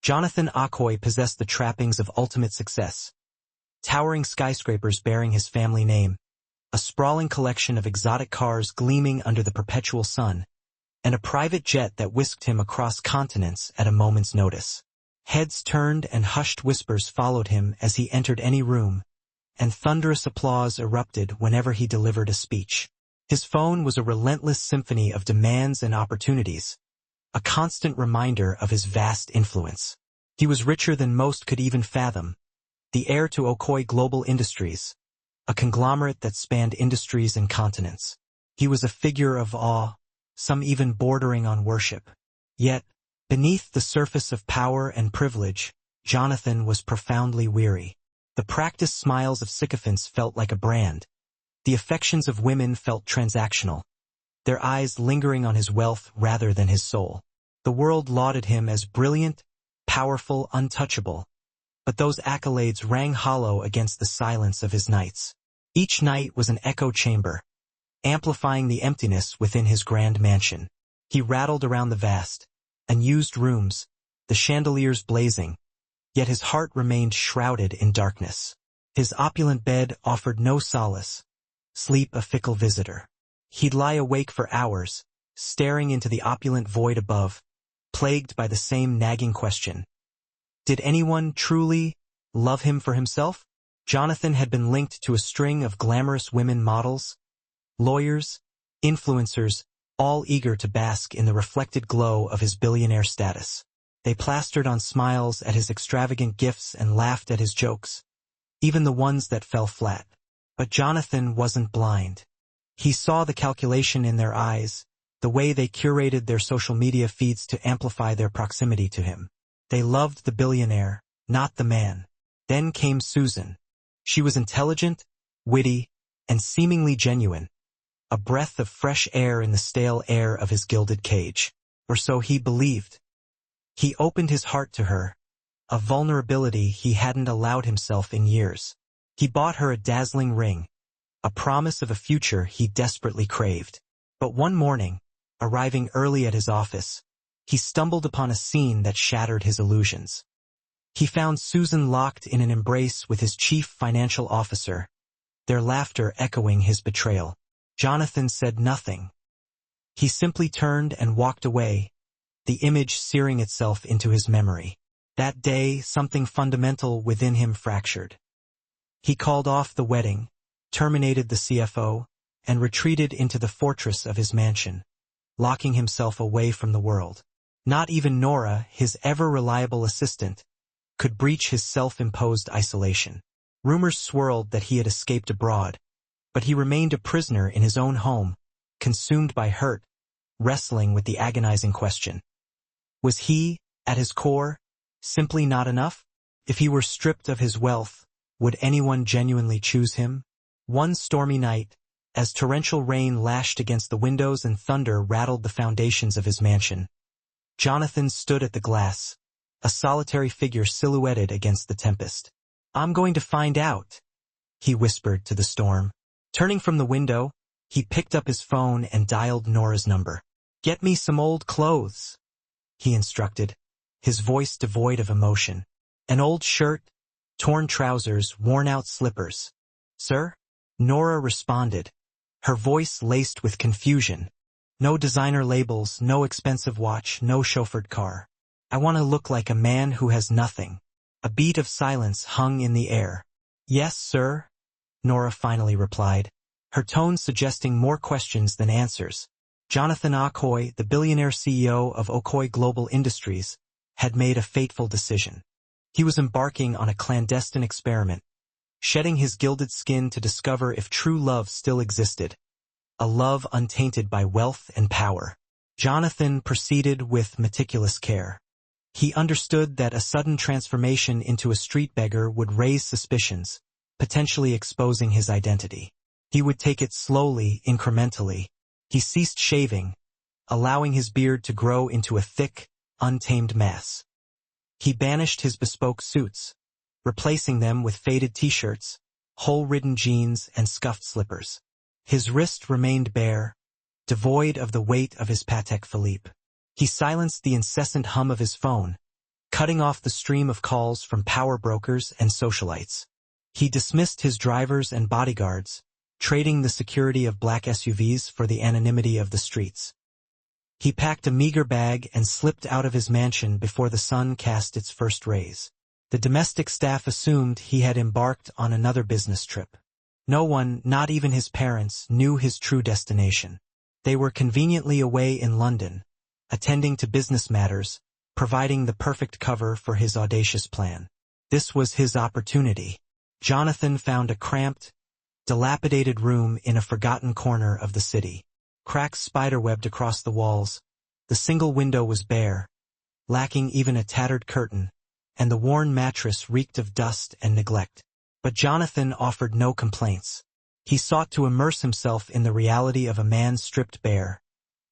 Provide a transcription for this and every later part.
Jonathan Aucoy possessed the trappings of ultimate success. Towering skyscrapers bearing his family name, a sprawling collection of exotic cars gleaming under the perpetual sun, and a private jet that whisked him across continents at a moment's notice. Heads turned and hushed whispers followed him as he entered any room, and thunderous applause erupted whenever he delivered a speech. His phone was a relentless symphony of demands and opportunities, a constant reminder of his vast influence. He was richer than most could even fathom, the heir to Aucoy Global Industries, a conglomerate that spanned industries and continents. He was a figure of awe, some even bordering on worship. Yet, beneath the surface of power and privilege, Jonathan was profoundly weary. The practiced smiles of sycophants felt like a brand. The affections of women felt transactional, their eyes lingering on his wealth rather than his soul. The world lauded him as brilliant, powerful, untouchable, but those accolades rang hollow against the silence of his nights. Each night was an echo chamber, amplifying the emptiness within his grand mansion. He rattled around the vast, unused rooms, the chandeliers blazing, yet his heart remained shrouded in darkness. His opulent bed offered no solace, sleep a fickle visitor. He'd lie awake for hours, staring into the opulent void above, plagued by the same nagging question. Did anyone truly love him for himself? Jonathan had been linked to a string of glamorous women models, lawyers, influencers, all eager to bask in the reflected glow of his billionaire status. They plastered on smiles at his extravagant gifts and laughed at his jokes, even the ones that fell flat. But Jonathan wasn't blind. He saw the calculation in their eyes, the way they curated their social media feeds to amplify their proximity to him. They loved the billionaire, not the man. Then came Susan. She was intelligent, witty, and seemingly genuine, a breath of fresh air in the stale air of his gilded cage. Or so he believed. He opened his heart to her, a vulnerability he hadn't allowed himself in years. He bought her a dazzling ring, a promise of a future he desperately craved. But one morning, arriving early at his office, he stumbled upon a scene that shattered his illusions. He found Susan locked in an embrace with his chief financial officer, their laughter echoing his betrayal. Jonathan said nothing. He simply turned and walked away, the image searing itself into his memory. That day, something fundamental within him fractured. He called off the wedding, terminated the CFO, and retreated into the fortress of his mansion, locking himself away from the world. Not even Nora, his ever-reliable assistant, could breach his self-imposed isolation. Rumors swirled that he had escaped abroad, but he remained a prisoner in his own home, consumed by hurt, wrestling with the agonizing question. Was he, at his core, simply not enough? If he were stripped of his wealth, would anyone genuinely choose him? One stormy night, as torrential rain lashed against the windows and thunder rattled the foundations of his mansion, Jonathan stood at the glass, a solitary figure silhouetted against the tempest. "I'm going to find out," he whispered to the storm. Turning from the window, he picked up his phone and dialed Nora's number. "Get me some old clothes," he instructed, his voice devoid of emotion. "An old shirt, torn trousers, worn-out slippers." "Sir?" Nora responded, her voice laced with confusion. "No designer labels, no expensive watch, no chauffeured car. I want to look like a man who has nothing." A beat of silence hung in the air. "Yes, sir," Nora finally replied, her tone suggesting more questions than answers. Jonathan Aucoy, the billionaire CEO of Aucoy Global Industries, had made a fateful decision. He was embarking on a clandestine experiment, shedding his gilded skin to discover if true love still existed, a love untainted by wealth and power. Jonathan proceeded with meticulous care. He understood that a sudden transformation into a street beggar would raise suspicions, potentially exposing his identity. He would take it slowly, incrementally. He ceased shaving, allowing his beard to grow into a thick, untamed mass. He banished his bespoke suits, replacing them with faded t-shirts, hole-ridden jeans, and scuffed slippers. His wrist remained bare, devoid of the weight of his Patek Philippe. He silenced the incessant hum of his phone, cutting off the stream of calls from power brokers and socialites. He dismissed his drivers and bodyguards, trading the security of black SUVs for the anonymity of the streets. He packed a meager bag and slipped out of his mansion before the sun cast its first rays. The domestic staff assumed he had embarked on another business trip. No one, not even his parents, knew his true destination. They were conveniently away in London, attending to business matters, providing the perfect cover for his audacious plan. This was his opportunity. Jonathan found a cramped, dilapidated room in a forgotten corner of the city. Cracks spiderwebbed across the walls, the single window was bare, lacking even a tattered curtain, and the worn mattress reeked of dust and neglect. But Jonathan offered no complaints. He sought to immerse himself in the reality of a man stripped bare,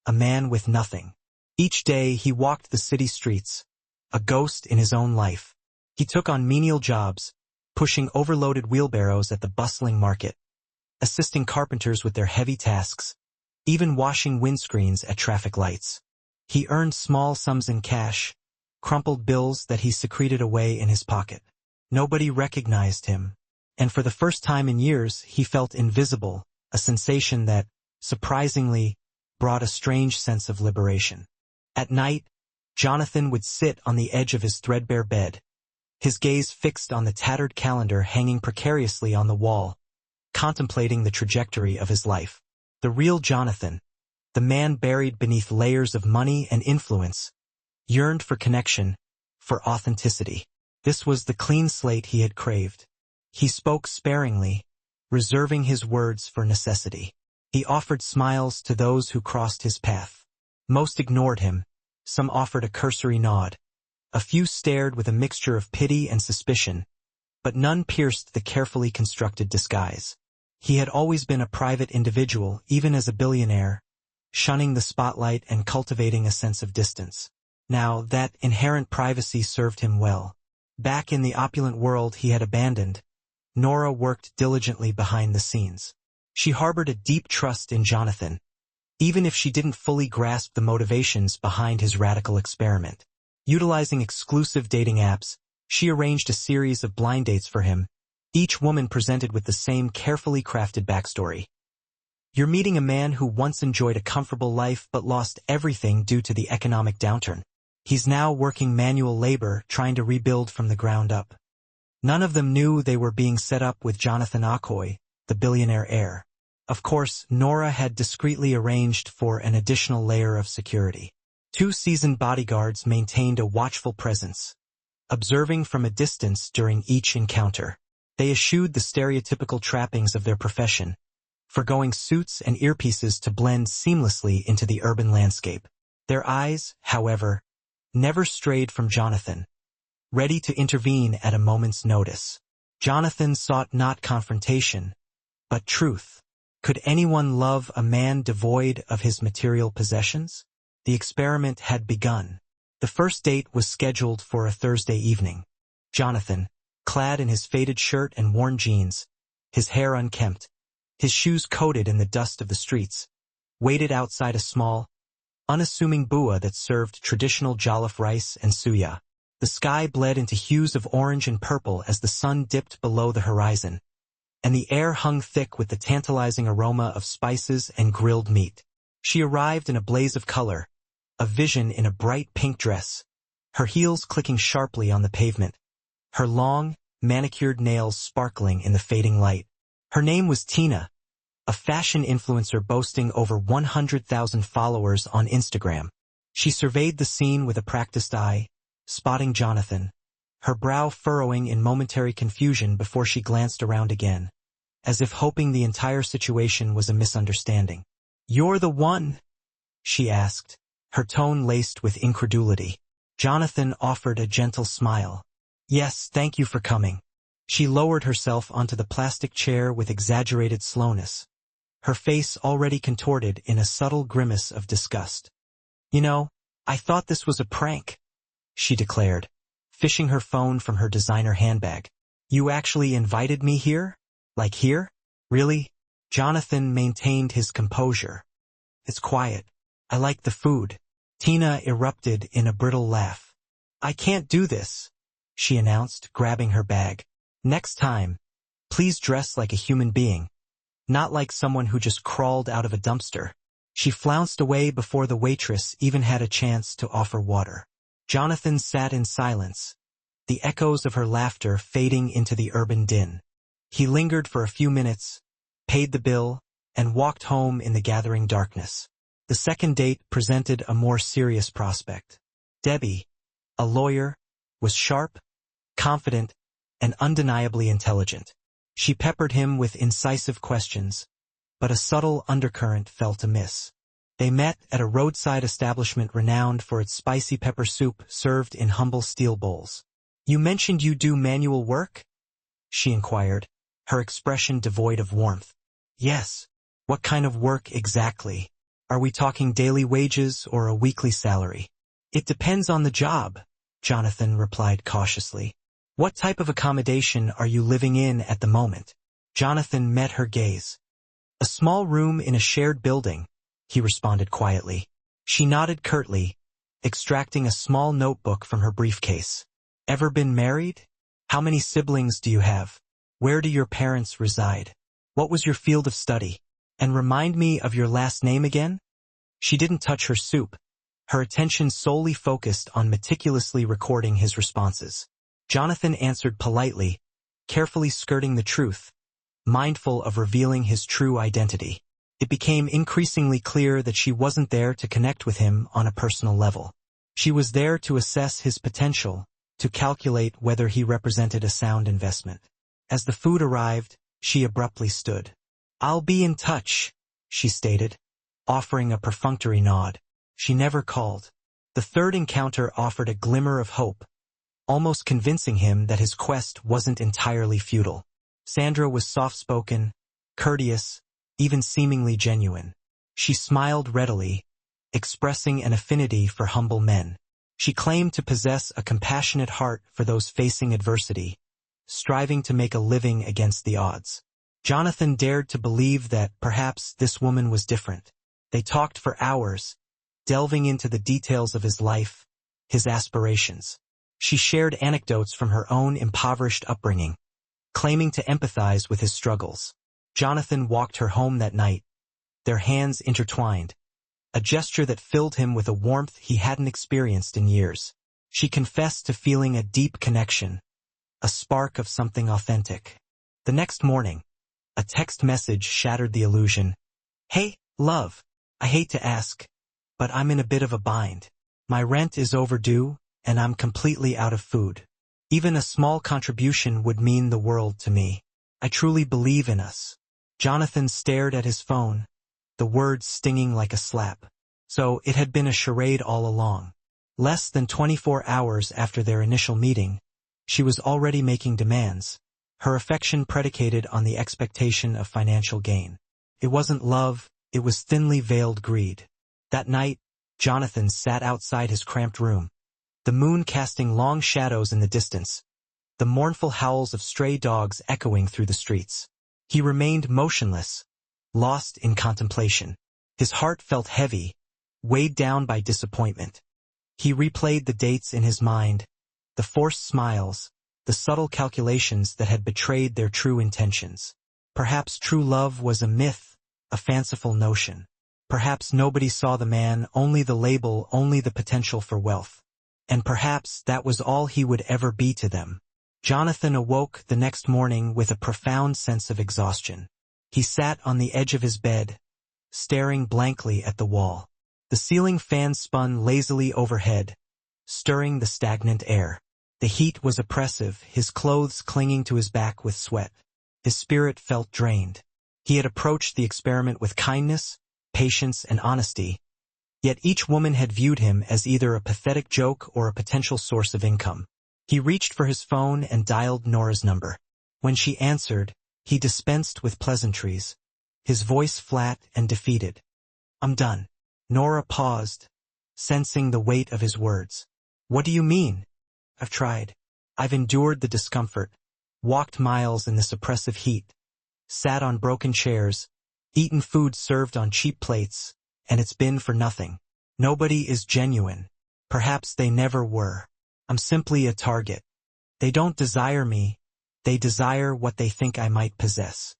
a man with nothing. Each day he walked the city streets, a ghost in his own life. He took on menial jobs, pushing overloaded wheelbarrows at the bustling market, assisting carpenters with their heavy tasks, even washing windscreens at traffic lights. He earned small sums in cash, crumpled bills that he secreted away in his pocket. Nobody recognized him, and for the first time in years he felt invisible, a sensation that, surprisingly, brought a strange sense of liberation. At night, Jonathan would sit on the edge of his threadbare bed, his gaze fixed on the tattered calendar hanging precariously on the wall, contemplating the trajectory of his life. The real Jonathan, the man buried beneath layers of money and influence, yearned for connection, for authenticity. This was the clean slate he had craved. He spoke sparingly, reserving his words for necessity. He offered smiles to those who crossed his path. Most ignored him, some offered a cursory nod. A few stared with a mixture of pity and suspicion, but none pierced the carefully constructed disguise. He had always been a private individual, even as a billionaire, shunning the spotlight and cultivating a sense of distance. Now, that inherent privacy served him well. Back in the opulent world he had abandoned, Nora worked diligently behind the scenes. She harbored a deep trust in Jonathan, even if she didn't fully grasp the motivations behind his radical experiment. Utilizing exclusive dating apps, she arranged a series of blind dates for him, each woman presented with the same carefully crafted backstory. You're meeting a man who once enjoyed a comfortable life but lost everything due to the economic downturn. He's now working manual labor trying to rebuild from the ground up. None of them knew they were being set up with Jonathan Akoy, the billionaire heir. Of course, Nora had discreetly arranged for an additional layer of security. 2 seasoned bodyguards maintained a watchful presence, observing from a distance during each encounter. They eschewed the stereotypical trappings of their profession, forgoing suits and earpieces to blend seamlessly into the urban landscape. Their eyes, however, never strayed from Jonathan, ready to intervene at a moment's notice. Jonathan sought not confrontation, but truth. Could anyone love a man devoid of his material possessions? The experiment had begun. The first date was scheduled for a Thursday evening. Jonathan, clad in his faded shirt and worn jeans, his hair unkempt, his shoes coated in the dust of the streets, waited outside a small, unassuming bua that served traditional jollof rice and suya. The sky bled into hues of orange and purple as the sun dipped below the horizon, and the air hung thick with the tantalizing aroma of spices and grilled meat. She arrived in a blaze of color, a vision in a bright pink dress, her heels clicking sharply on the pavement, her long, manicured nails sparkling in the fading light. Her name was Tina, a fashion influencer boasting over 100,000 followers on Instagram. She surveyed the scene with a practiced eye, spotting Jonathan, her brow furrowing in momentary confusion before she glanced around again, as if hoping the entire situation was a misunderstanding. "You're the one?" she asked, her tone laced with incredulity. Jonathan offered a gentle smile. "Yes, thank you for coming." She lowered herself onto the plastic chair with exaggerated slowness, her face already contorted in a subtle grimace of disgust. "You know, I thought this was a prank," she declared, fishing her phone from her designer handbag. "You actually invited me here? Like here? Really?" Jonathan maintained his composure. "It's quiet. I like the food." Tina erupted in a brittle laugh. I can't do this, she announced, grabbing her bag. Next time, please dress like a human being, not like someone who just crawled out of a dumpster. She flounced away before the waitress even had a chance to offer water. Jonathan sat in silence, the echoes of her laughter fading into the urban din. He lingered for a few minutes, paid the bill, and walked home in the gathering darkness. The second date presented a more serious prospect. Debbie, a lawyer, was sharp, confident, and undeniably intelligent. She peppered him with incisive questions, but a subtle undercurrent felt amiss. They met at a roadside establishment renowned for its spicy pepper soup served in humble steel bowls. "You mentioned you do manual work?" she inquired, her expression devoid of warmth. "Yes. What kind of work exactly? Are we talking daily wages or a weekly salary?" "It depends on the job," Jonathan replied cautiously. "What type of accommodation are you living in at the moment?" Jonathan met her gaze. "A small room in a shared building," he responded quietly. She nodded curtly, extracting a small notebook from her briefcase. "Ever been married? How many siblings do you have? Where do your parents reside? What was your field of study? And remind me of your last name again?" She didn't touch her soup, her attention solely focused on meticulously recording his responses. Jonathan answered politely, carefully skirting the truth, mindful of revealing his true identity. It became increasingly clear that she wasn't there to connect with him on a personal level. She was there to assess his potential, to calculate whether he represented a sound investment. As the food arrived, she abruptly stood. "I'll be in touch," she stated, offering a perfunctory nod. She never called. The third encounter offered a glimmer of hope, almost convincing him that his quest wasn't entirely futile. Sandra was soft-spoken, courteous, even seemingly genuine. She smiled readily, expressing an affinity for humble men. She claimed to possess a compassionate heart for those facing adversity, striving to make a living against the odds. Jonathan dared to believe that perhaps this woman was different. They talked for hours, delving into the details of his life, his aspirations. She shared anecdotes from her own impoverished upbringing, claiming to empathize with his struggles. Jonathan walked her home that night, their hands intertwined, a gesture that filled him with a warmth he hadn't experienced in years. She confessed to feeling a deep connection, a spark of something authentic. The next morning, a text message shattered the illusion. "Hey, love, I hate to ask, but I'm in a bit of a bind. My rent is overdue, and I'm completely out of food. Even a small contribution would mean the world to me. I truly believe in us." Jonathan stared at his phone, the words stinging like a slap. So it had been a charade all along. Less than 24 hours after their initial meeting, she was already making demands, her affection predicated on the expectation of financial gain. It wasn't love, it was thinly veiled greed. That night, Jonathan sat outside his cramped room, the moon casting long shadows in the distance, the mournful howls of stray dogs echoing through the streets. He remained motionless, lost in contemplation. His heart felt heavy, weighed down by disappointment. He replayed the dates in his mind, the forced smiles, the subtle calculations that had betrayed their true intentions. Perhaps true love was a myth, a fanciful notion. Perhaps nobody saw the man, only the label, only the potential for wealth. And perhaps that was all he would ever be to them. Jonathan awoke the next morning with a profound sense of exhaustion. He sat on the edge of his bed, staring blankly at the wall. The ceiling fan spun lazily overhead, stirring the stagnant air. The heat was oppressive, his clothes clinging to his back with sweat. His spirit felt drained. He had approached the experiment with kindness, patience, and honesty, yet each woman had viewed him as either a pathetic joke or a potential source of income. He reached for his phone and dialed Nora's number. When she answered, he dispensed with pleasantries, his voice flat and defeated. "I'm done." Nora paused, sensing the weight of his words. "What do you mean?" "I've tried. I've endured the discomfort, walked miles in this oppressive heat, sat on broken chairs, eaten food served on cheap plates, and it's been for nothing. Nobody is genuine. Perhaps they never were. I'm simply a target. They don't desire me, they desire what they think I might possess.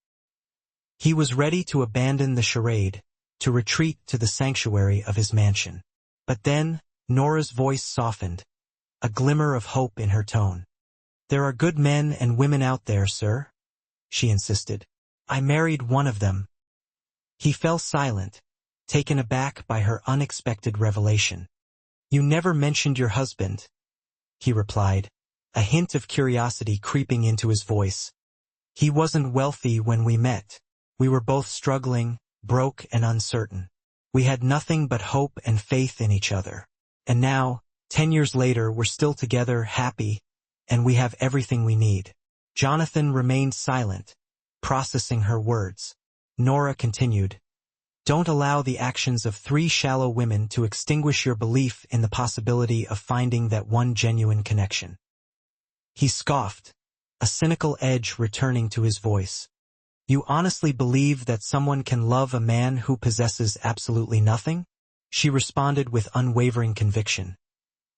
He was ready to abandon the charade, to retreat to the sanctuary of his mansion. But then, Nora's voice softened, a glimmer of hope in her tone. There are good men and women out there, sir, she insisted. I married one of them. He fell silent, taken aback by her unexpected revelation. You never mentioned your husband, he replied, a hint of curiosity creeping into his voice. He wasn't wealthy when we met. We were both struggling, broke and uncertain. We had nothing but hope and faith in each other. And now, 10 years later, we're still together, happy, and we have everything we need. Jonathan remained silent, processing her words. Nora continued, Don't allow the actions of 3 shallow women to extinguish your belief in the possibility of finding that one genuine connection. He scoffed, a cynical edge returning to his voice. You honestly believe that someone can love a man who possesses absolutely nothing? She responded with unwavering conviction.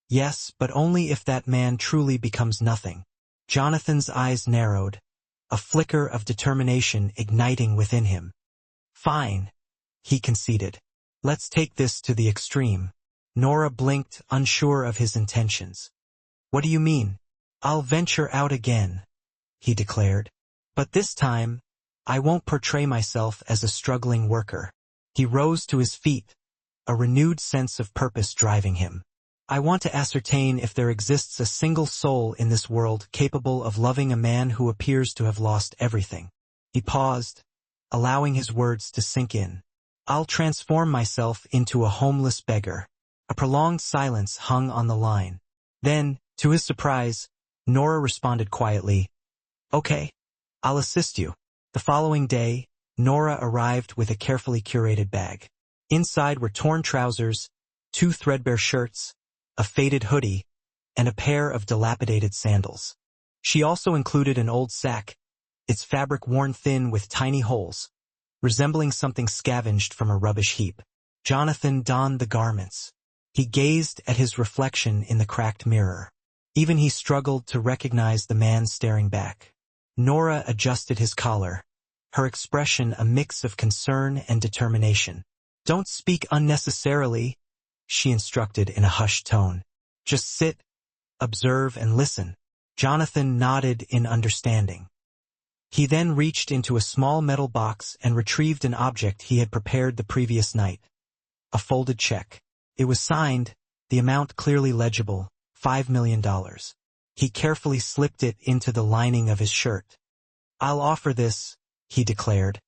Yes, but only if that man truly becomes nothing. Jonathan's eyes narrowed, a flicker of determination igniting within him. Fine, he conceded. Let's take this to the extreme. Nora blinked, unsure of his intentions. What do you mean? I'll venture out again, he declared. But this time, I won't portray myself as a struggling worker. He rose to his feet, a renewed sense of purpose driving him. I want to ascertain if there exists a single soul in this world capable of loving a man who appears to have lost everything. He paused, allowing his words to sink in. I'll transform myself into a homeless beggar. A prolonged silence hung on the line. Then, to his surprise, Nora responded quietly, Okay, I'll assist you. The following day, Nora arrived with a carefully curated bag. Inside were torn trousers, 2 threadbare shirts, a faded hoodie, and a pair of dilapidated sandals. She also included an old sack, its fabric worn thin with tiny holes, resembling something scavenged from a rubbish heap. Jonathan donned the garments. He gazed at his reflection in the cracked mirror. Even he struggled to recognize the man staring back. Nora adjusted his collar, her expression a mix of concern and determination. Don't speak unnecessarily, she instructed in a hushed tone. Just sit, observe, and listen. Jonathan nodded in understanding. He then reached into a small metal box and retrieved an object he had prepared the previous night. A folded check. It was signed, the amount clearly legible, $5 million. He carefully slipped it into the lining of his shirt. I'll offer this, he declared,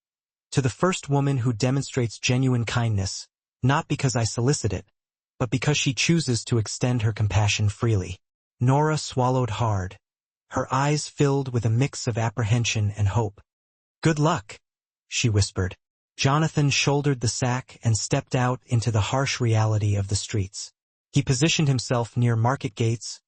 to the first woman who demonstrates genuine kindness, not because I solicit it, but because she chooses to extend her compassion freely. Nora swallowed hard, her eyes filled with a mix of apprehension and hope. Good luck, she whispered. Jonathan shouldered the sack and stepped out into the harsh reality of the streets. He positioned himself near market gates,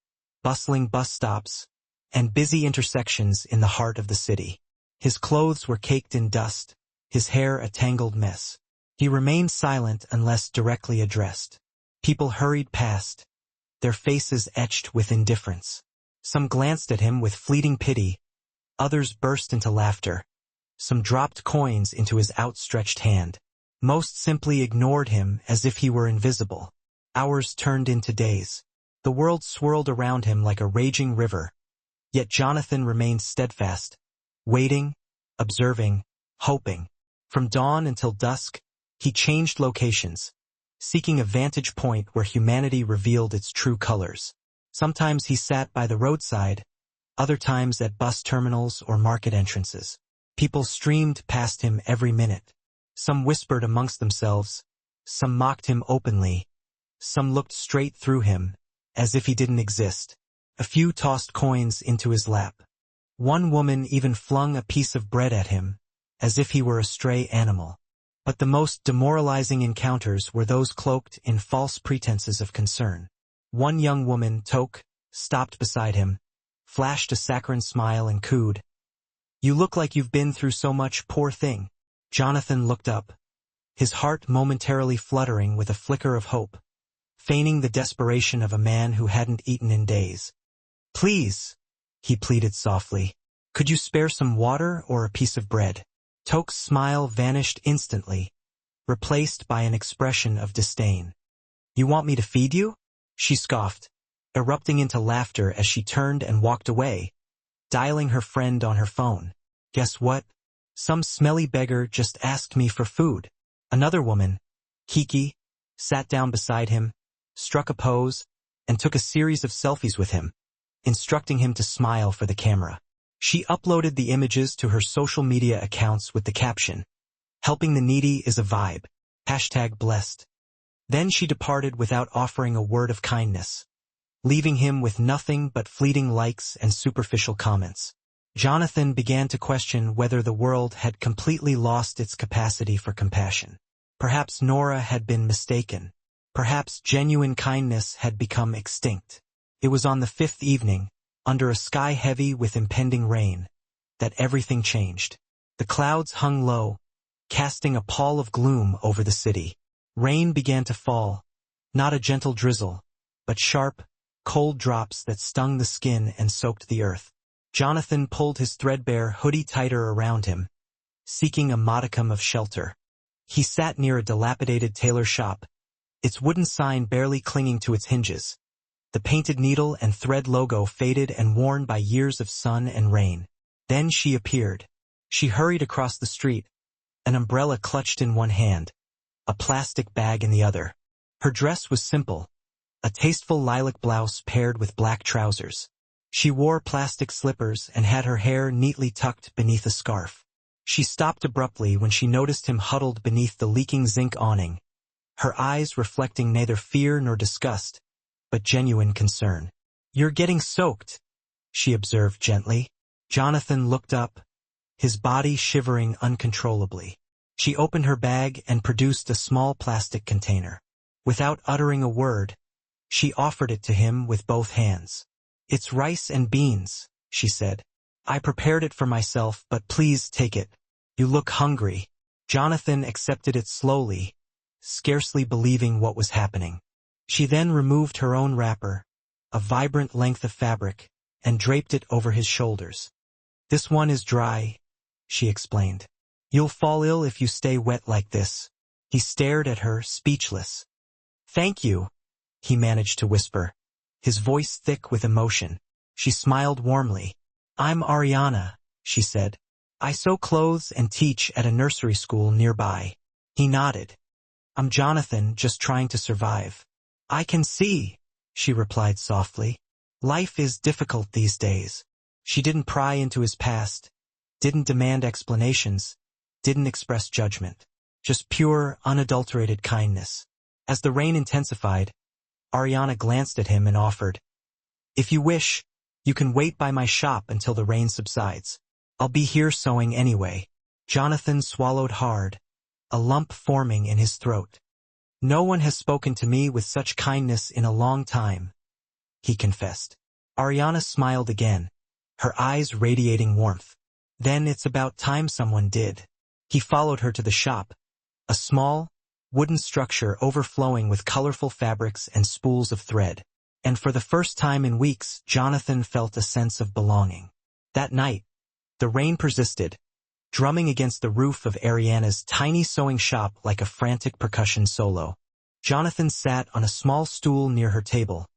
bustling bus stops, and busy intersections in the heart of the city. His clothes were caked in dust, his hair a tangled mess. He remained silent unless directly addressed. People hurried past, their faces etched with indifference. Some glanced at him with fleeting pity, others burst into laughter. Some dropped coins into his outstretched hand. Most simply ignored him as if he were invisible. Hours turned into days. The world swirled around him like a raging river. Yet Jonathan remained steadfast, waiting, observing, hoping. From dawn until dusk, he changed locations, seeking a vantage point where humanity revealed its true colors. Sometimes he sat by the roadside, other times at bus terminals or market entrances. People streamed past him every minute. Some whispered amongst themselves, some mocked him openly, some looked straight through him, as if he didn't exist. A few tossed coins into his lap. One woman even flung a piece of bread at him, as if he were a stray animal. But the most demoralizing encounters were those cloaked in false pretenses of concern. One young woman, Toke, stopped beside him, flashed a saccharine smile and cooed, "You look like you've been through so much, poor thing." Jonathan looked up, his heart momentarily fluttering with a flicker of hope. feigning the desperation of a man who hadn't eaten in days. "Please," he pleaded softly, "could you spare some water or a piece of bread?" Tok's smile vanished instantly, replaced by an expression of disdain. "You want me to feed you?" she scoffed, erupting into laughter as she turned and walked away, dialing her friend on her phone. "Guess what? Some smelly beggar just asked me for food." Another woman, Kiki, sat down beside him, struck a pose, and took a series of selfies with him, instructing him to smile for the camera. She uploaded the images to her social media accounts with the caption, "Helping the needy is a vibe. #blessed." Then she departed without offering a word of kindness, leaving him with nothing but fleeting likes and superficial comments. Jonathan began to question whether the world had completely lost its capacity for compassion. Perhaps Nora had been mistaken. Perhaps genuine kindness had become extinct. It was on the fifth evening, under a sky heavy with impending rain, that everything changed. The clouds hung low, casting a pall of gloom over the city. Rain began to fall, not a gentle drizzle, but sharp, cold drops that stung the skin and soaked the earth. Jonathan pulled his threadbare hoodie tighter around him, seeking a modicum of shelter. He sat near a dilapidated tailor shop, its wooden sign barely clinging to its hinges, the painted needle and thread logo faded and worn by years of sun and rain. Then she appeared. She hurried across the street, an umbrella clutched in one hand, a plastic bag in the other. Her dress was simple, a tasteful lilac blouse paired with black trousers. She wore plastic slippers and had her hair neatly tucked beneath a scarf. She stopped abruptly when she noticed him huddled beneath the leaking zinc awning, her eyes reflecting neither fear nor disgust, but genuine concern. "You're getting soaked," she observed gently. Jonathan looked up, his body shivering uncontrollably. She opened her bag and produced a small plastic container. Without uttering a word, she offered it to him with both hands. "It's rice and beans," she said. "I prepared it for myself, but please take it. You look hungry." Jonathan accepted it slowly, scarcely believing what was happening. She then removed her own wrapper, a vibrant length of fabric, and draped it over his shoulders. "This one is dry," she explained. "You'll fall ill if you stay wet like this." He stared at her, speechless. "Thank you," he managed to whisper, his voice thick with emotion. She smiled warmly. "I'm Ariana," she said. "I sew clothes and teach at a nursery school nearby." He nodded. "I'm Jonathan, just trying to survive." "I can see," she replied softly. "Life is difficult these days." She didn't pry into his past, didn't demand explanations, didn't express judgment. Just pure, unadulterated kindness. As the rain intensified, Ariana glanced at him and offered, "If you wish, you can wait by my shop until the rain subsides. I'll be here sewing anyway." Jonathan swallowed hard, a lump forming in his throat. "No one has spoken to me with such kindness in a long time," he confessed. Ariana smiled again, her eyes radiating warmth. "Then it's about time someone did." He followed her to the shop, a small, wooden structure overflowing with colorful fabrics and spools of thread. And for the first time in weeks, Jonathan felt a sense of belonging. That night, the rain persisted, drumming against the roof of Ariana's tiny sewing shop like a frantic percussion solo. Jonathan sat on a small stool near her table,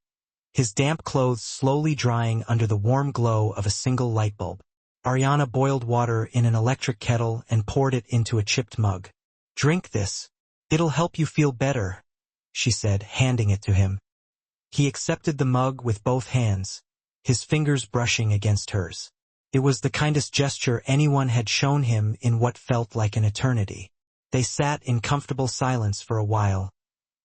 his damp clothes slowly drying under the warm glow of a single light bulb. Ariana boiled water in an electric kettle and poured it into a chipped mug. "Drink this. It'll help you feel better," she said, handing it to him. He accepted the mug with both hands, his fingers brushing against hers. It was the kindest gesture anyone had shown him in what felt like an eternity. They sat in comfortable silence for a while,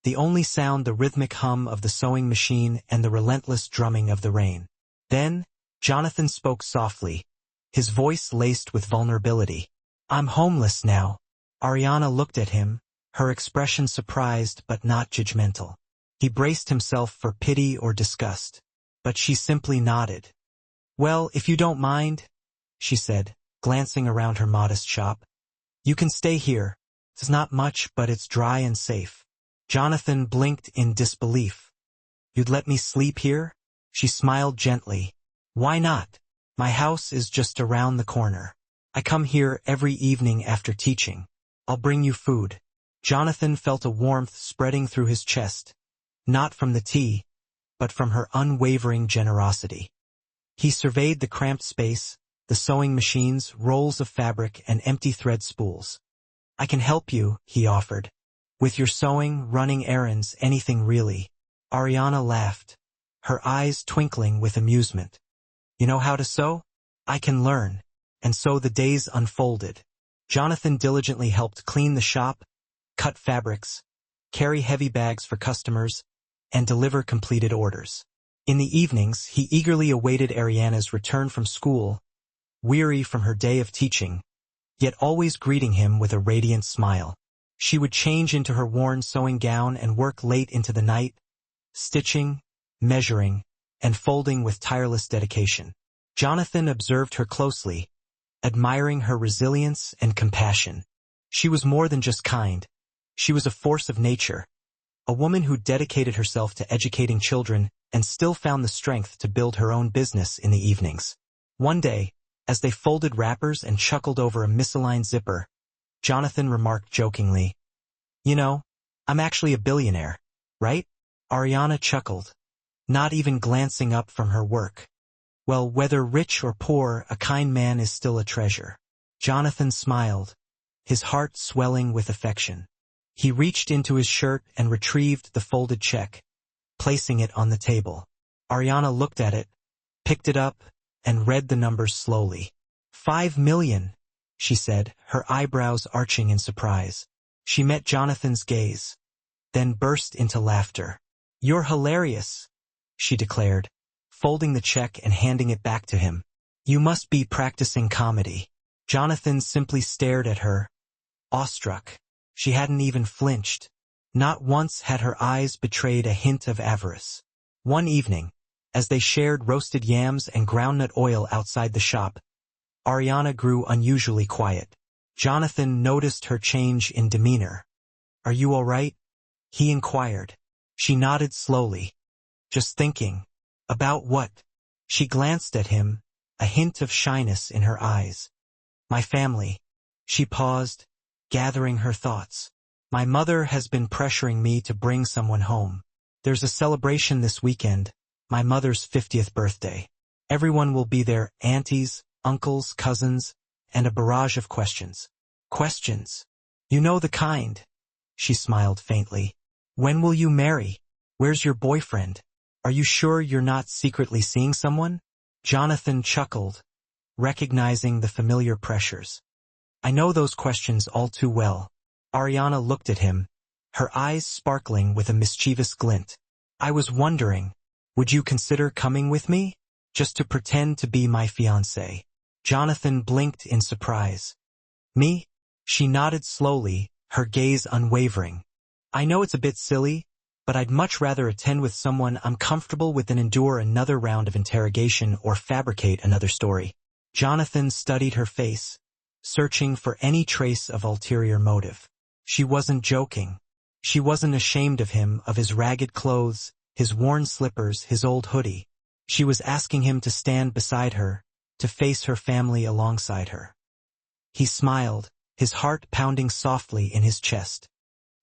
the only sound the rhythmic hum of the sewing machine and the relentless drumming of the rain. Then, Jonathan spoke softly, his voice laced with vulnerability. "I'm homeless now." Ariana looked at him, her expression surprised but not judgmental. He braced himself for pity or disgust, but she simply nodded. "Well, if you don't mind," she said, glancing around her modest shop. "You can stay here. It's not much, but it's dry and safe." Jonathan blinked in disbelief. You'd let me sleep here? She smiled gently. Why not? My house is just around the corner. I come here every evening after teaching. I'll bring you food. Jonathan felt a warmth spreading through his chest, not from the tea, but from her unwavering generosity. He surveyed the cramped space, the sewing machines, rolls of fabric, and empty thread spools. I can help you, he offered. With your sewing, running errands, anything really. Ariana laughed, her eyes twinkling with amusement. You know how to sew? I can learn. And so the days unfolded. Jonathan diligently helped clean the shop, cut fabrics, carry heavy bags for customers, and deliver completed orders. In the evenings, he eagerly awaited Ariana's return from school, weary from her day of teaching, yet always greeting him with a radiant smile. She would change into her worn sewing gown and work late into the night, stitching, measuring, and folding with tireless dedication. Jonathan observed her closely, admiring her resilience and compassion. She was more than just kind. She was a force of nature, a woman who dedicated herself to educating children and still found the strength to build her own business in the evenings. One day, as they folded wrappers and chuckled over a misaligned zipper, Jonathan remarked jokingly, You know, I'm actually a billionaire, right? Ariana chuckled, not even glancing up from her work. Well, whether rich or poor, a kind man is still a treasure. Jonathan smiled, his heart swelling with affection. He reached into his shirt and retrieved the folded check, placing it on the table. Ariana looked at it, picked it up, and read the numbers slowly. 5 million, she said, her eyebrows arching in surprise. She met Jonathan's gaze, then burst into laughter. You're hilarious, she declared, folding the check and handing it back to him. You must be practicing comedy. Jonathan simply stared at her, awestruck. She hadn't even flinched. Not once had her eyes betrayed a hint of avarice. One evening, as they shared roasted yams and groundnut oil outside the shop, Ariana grew unusually quiet. Jonathan noticed her change in demeanor. Are you all right? He inquired. She nodded slowly. Just thinking. About what? She glanced at him, a hint of shyness in her eyes. My family. She paused, gathering her thoughts. My mother has been pressuring me to bring someone home. There's a celebration this weekend, my mother's 50th birthday. Everyone will be there, aunties, uncles, cousins, and a barrage of questions. Questions. You know the kind. She smiled faintly. When will you marry? Where's your boyfriend? Are you sure you're not secretly seeing someone? Jonathan chuckled, recognizing the familiar pressures. I know those questions all too well. Ariana looked at him, her eyes sparkling with a mischievous glint. I was wondering, would you consider coming with me? Just to pretend to be my fiancé. Jonathan blinked in surprise. Me? She nodded slowly, her gaze unwavering. I know it's a bit silly, but I'd much rather attend with someone I'm comfortable with than endure another round of interrogation or fabricate another story. Jonathan studied her face, searching for any trace of ulterior motive. She wasn't joking. She wasn't ashamed of him, of his ragged clothes, his worn slippers, his old hoodie. She was asking him to stand beside her, to face her family alongside her. He smiled, his heart pounding softly in his chest.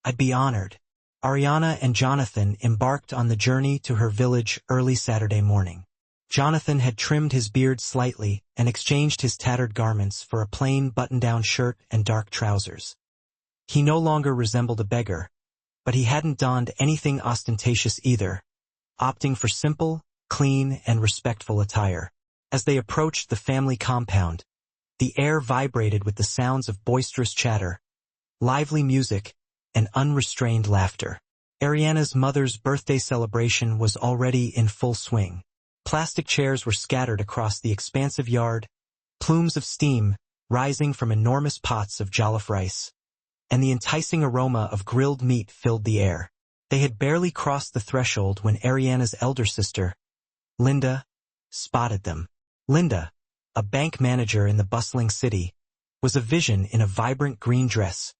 I'd be honored. Ariana and Jonathan embarked on the journey to her village early Saturday morning. Jonathan had trimmed his beard slightly and exchanged his tattered garments for a plain button-down shirt and dark trousers. He no longer resembled a beggar, but he hadn't donned anything ostentatious either, opting for simple, clean, and respectful attire. As they approached the family compound, the air vibrated with the sounds of boisterous chatter, lively music, and unrestrained laughter. Ariana's mother's birthday celebration was already in full swing. Plastic chairs were scattered across the expansive yard, plumes of steam rising from enormous pots of jollof rice, and the enticing aroma of grilled meat filled the air. They had barely crossed the threshold when Ariana's elder sister, Linda, spotted them. Linda, a bank manager in the bustling city, was a vision in a vibrant green dress,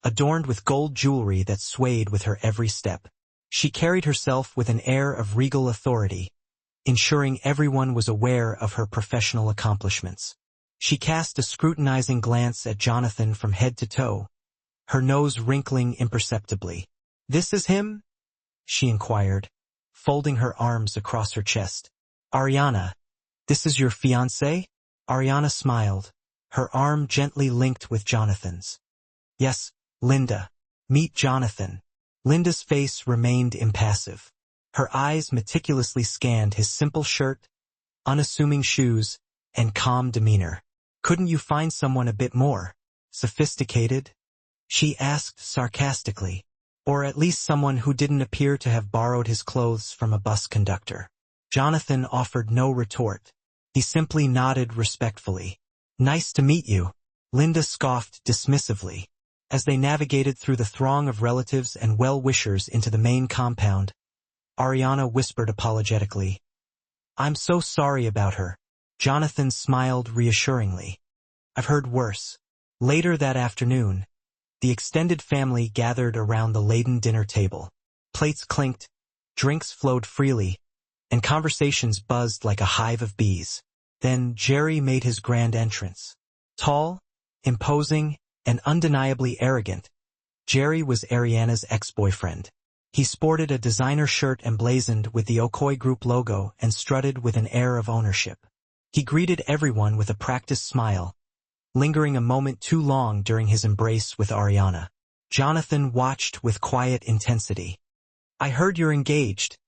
adorned with gold jewelry that swayed with her every step. She carried herself with an air of regal authority, ensuring everyone was aware of her professional accomplishments. She cast a scrutinizing glance at Jonathan from head to toe, her nose wrinkling imperceptibly. "This is him?" she inquired, folding her arms across her chest. "Ariana, this is your fiancé?" Ariana smiled, her arm gently linked with Jonathan's. "Yes, Linda. Meet Jonathan." Linda's face remained impassive. Her eyes meticulously scanned his simple shirt, unassuming shoes, and calm demeanor. "Couldn't you find someone a bit more sophisticated?" she asked sarcastically. "Or at least someone who didn't appear to have borrowed his clothes from a bus conductor." Jonathan offered no retort. He simply nodded respectfully. "Nice to meet you," Linda scoffed dismissively. As they navigated through the throng of relatives and well-wishers into the main compound, Ariana whispered apologetically, "I'm so sorry about her." Jonathan smiled reassuringly. "I've heard worse." Later that afternoon, the extended family gathered around the laden dinner table. Plates clinked, drinks flowed freely, and conversations buzzed like a hive of bees. Then Jerry made his grand entrance. Tall, imposing, and undeniably arrogant, Jerry was Ariana's ex-boyfriend. He sported a designer shirt emblazoned with the Okoi Group logo and strutted with an air of ownership. He greeted everyone with a practiced smile, lingering a moment too long during his embrace with Ariana. Jonathan watched with quiet intensity. "I heard you're engaged,"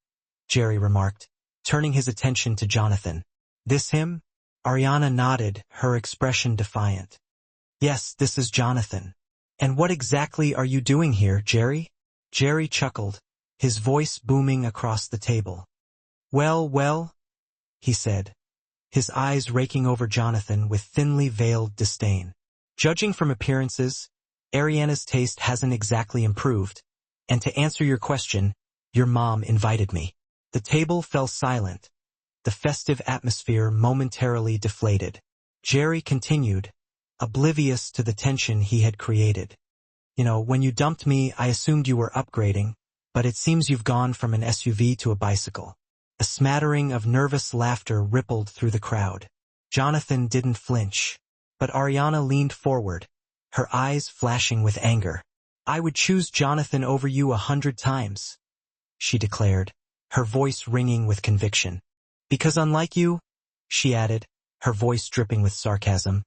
Jerry remarked, turning his attention to Jonathan. "This him?" Ariana nodded, her expression defiant. "Yes, this is Jonathan." "And what exactly are you doing here, Jerry?" Jerry chuckled, his voice booming across the table. Well, he said, his eyes raking over Jonathan with thinly veiled disdain. "Judging from appearances, Ariana's taste hasn't exactly improved, and to answer your question, your mom invited me." The table fell silent, the festive atmosphere momentarily deflated. Jerry continued, oblivious to the tension he had created. "You know, when you dumped me, I assumed you were upgrading, but it seems you've gone from an SUV to a bicycle." A smattering of nervous laughter rippled through the crowd. Jonathan didn't flinch, but Ariana leaned forward, her eyes flashing with anger. "I would choose Jonathan over you 100 times, she declared, her voice ringing with conviction. "Because unlike you," she added, her voice dripping with sarcasm,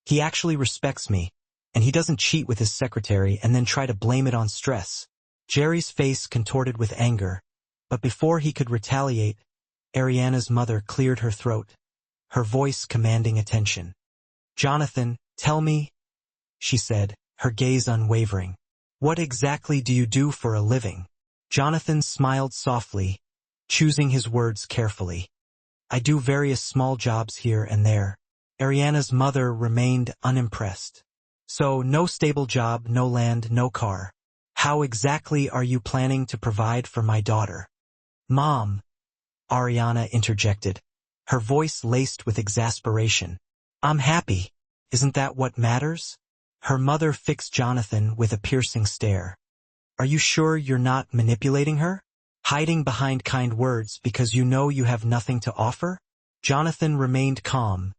"he actually respects me, and he doesn't cheat with his secretary and then try to blame it on stress." Jerry's face contorted with anger, but before he could retaliate, Ariana's mother cleared her throat, her voice commanding attention. "Jonathan, tell me," she said, her gaze unwavering. "What exactly do you do for a living?" Jonathan smiled softly, choosing his words carefully. "I do various small jobs here and there." Ariana's mother remained unimpressed. "So, no stable job, no land, no car. How exactly are you planning to provide for my daughter?" "Mom," Ariana interjected, her voice laced with exasperation. "I'm happy. Isn't that what matters?" Her mother fixed Jonathan with a piercing stare. "Are you sure you're not manipulating her? Hiding behind kind words because you know you have nothing to offer?" Jonathan remained calm,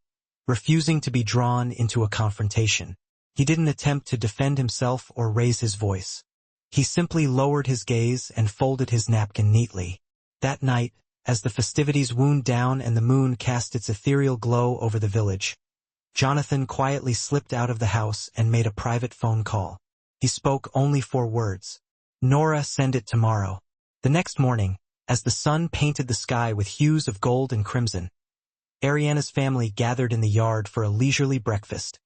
refusing to be drawn into a confrontation. He didn't attempt to defend himself or raise his voice. He simply lowered his gaze and folded his napkin neatly. That night, as the festivities wound down and the moon cast its ethereal glow over the village, Jonathan quietly slipped out of the house and made a private phone call. He spoke only 4 words. "Nora, send it tomorrow." The next morning, as the sun painted the sky with hues of gold and crimson, Ariana's family gathered in the yard for a leisurely breakfast,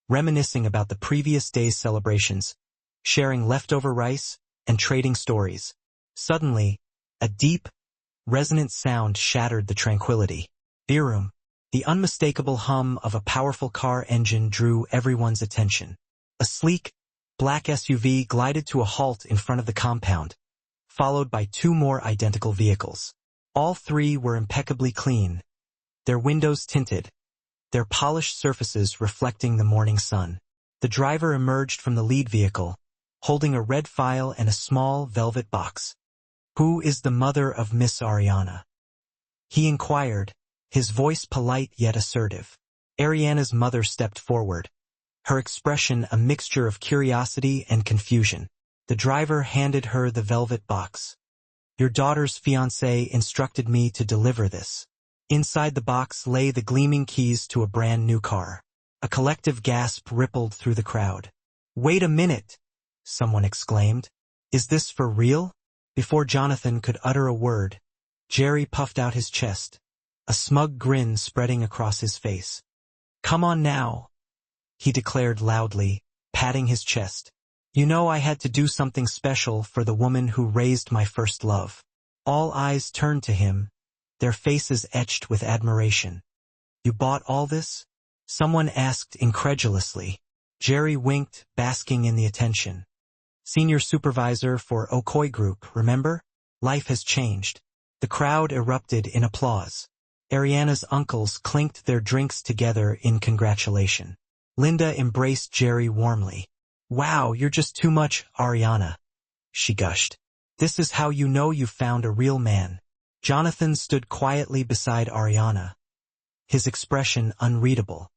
reminiscing about the previous day's celebrations, sharing leftover rice, and trading stories. Suddenly, a deep, resonant sound shattered the tranquility. Birum, the unmistakable hum of a powerful car engine drew everyone's attention. A sleek, black SUV glided to a halt in front of the compound, followed by 2 more identical vehicles. All 3 were impeccably clean, their windows tinted, their polished surfaces reflecting the morning sun. The driver emerged from the lead vehicle, holding a red file and a small velvet box. "Who is the mother of Miss Ariana?" he inquired, his voice polite yet assertive. Ariana's mother stepped forward, her expression a mixture of curiosity and confusion. The driver handed her the velvet box. "Your daughter's fiancé instructed me to deliver this." Inside the box lay the gleaming keys to a brand new car. A collective gasp rippled through the crowd. "Wait a minute!" someone exclaimed. "Is this for real?" Before Jonathan could utter a word, Jerry puffed out his chest, a smug grin spreading across his face. "Come on now," he declared loudly, patting his chest. "You know I had to do something special for the woman who raised my first love." All eyes turned to him, their faces etched with admiration. "You bought all this?" someone asked incredulously. Jerry winked, basking in the attention. "Senior supervisor for Okoi Group, remember? Life has changed." The crowd erupted in applause. Ariana's uncles clinked their drinks together in congratulation. Linda embraced Jerry warmly. "Wow, you're just too much, Ariana," she gushed. "This is how you know you've found a real man." Jonathan stood quietly beside Ariana, his expression unreadable.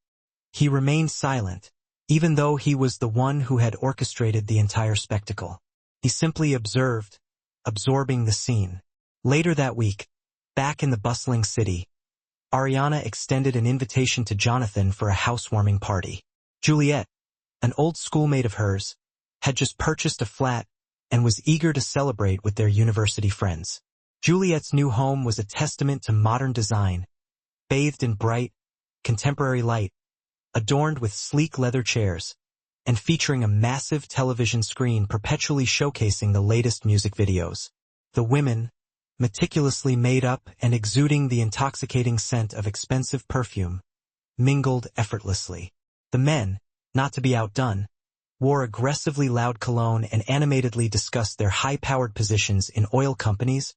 He remained silent, even though he was the one who had orchestrated the entire spectacle. He simply observed, absorbing the scene. Later that week, back in the bustling city, Ariana extended an invitation to Jonathan for a housewarming party. Juliet, an old schoolmate of hers, had just purchased a flat and was eager to celebrate with their university friends. Juliet's new home was a testament to modern design, bathed in bright, contemporary light, adorned with sleek leather chairs, and featuring a massive television screen perpetually showcasing the latest music videos. The women, meticulously made up and exuding the intoxicating scent of expensive perfume, mingled effortlessly. The men, not to be outdone, wore aggressively loud cologne and animatedly discussed their high-powered positions in oil companies,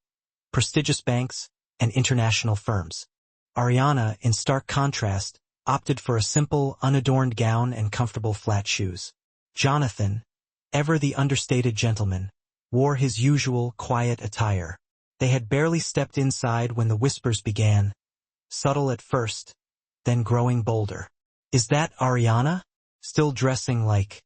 prestigious banks, and international firms. Ariana, in stark contrast, opted for a simple, unadorned gown and comfortable flat shoes. Jonathan, ever the understated gentleman, wore his usual quiet attire. They had barely stepped inside when the whispers began, subtle at first, then growing bolder. "Is that Ariana? Still dressing like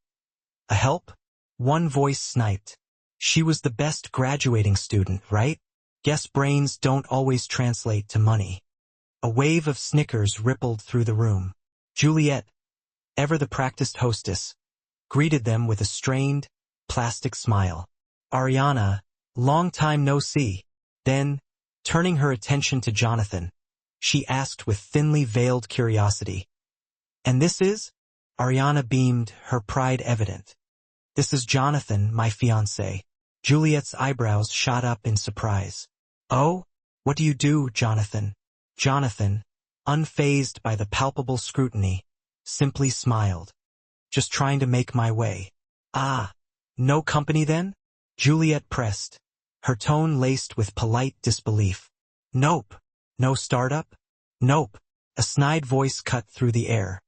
a help?" One voice sniped. "She was the best graduating student, right? Guess brains don't always translate to money." A wave of snickers rippled through the room. Juliet, ever the practiced hostess, greeted them with a strained, plastic smile. "Ariana, long time no see." Then, turning her attention to Jonathan, she asked with thinly veiled curiosity, "And this is?" Ariana beamed, her pride evident. "This is Jonathan, my fiancé." Juliet's eyebrows shot up in surprise. "Oh? What do you do, Jonathan?" Jonathan, unfazed by the palpable scrutiny, simply smiled. "Just trying to make my way." "Ah, no company then?" Juliet pressed, her tone laced with polite disbelief. "Nope." "No startup?" "Nope." A snide voice cut through the air.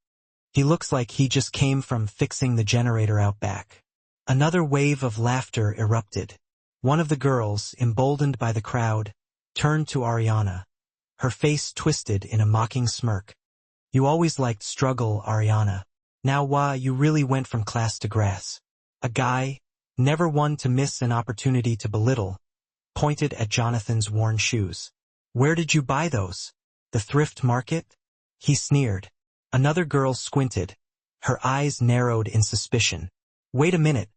"He looks like he just came from fixing the generator out back." Another wave of laughter erupted. One of the girls, emboldened by the crowd, turned to Ariana, her face twisted in a mocking smirk. "You always liked struggle, Ariana. Now you really went from class to grass." A guy, never one to miss an opportunity to belittle, pointed at Jonathan's worn shoes. "Where did you buy those? The thrift market?" he sneered. Another girl squinted, her eyes narrowed in suspicion. "Wait a minute.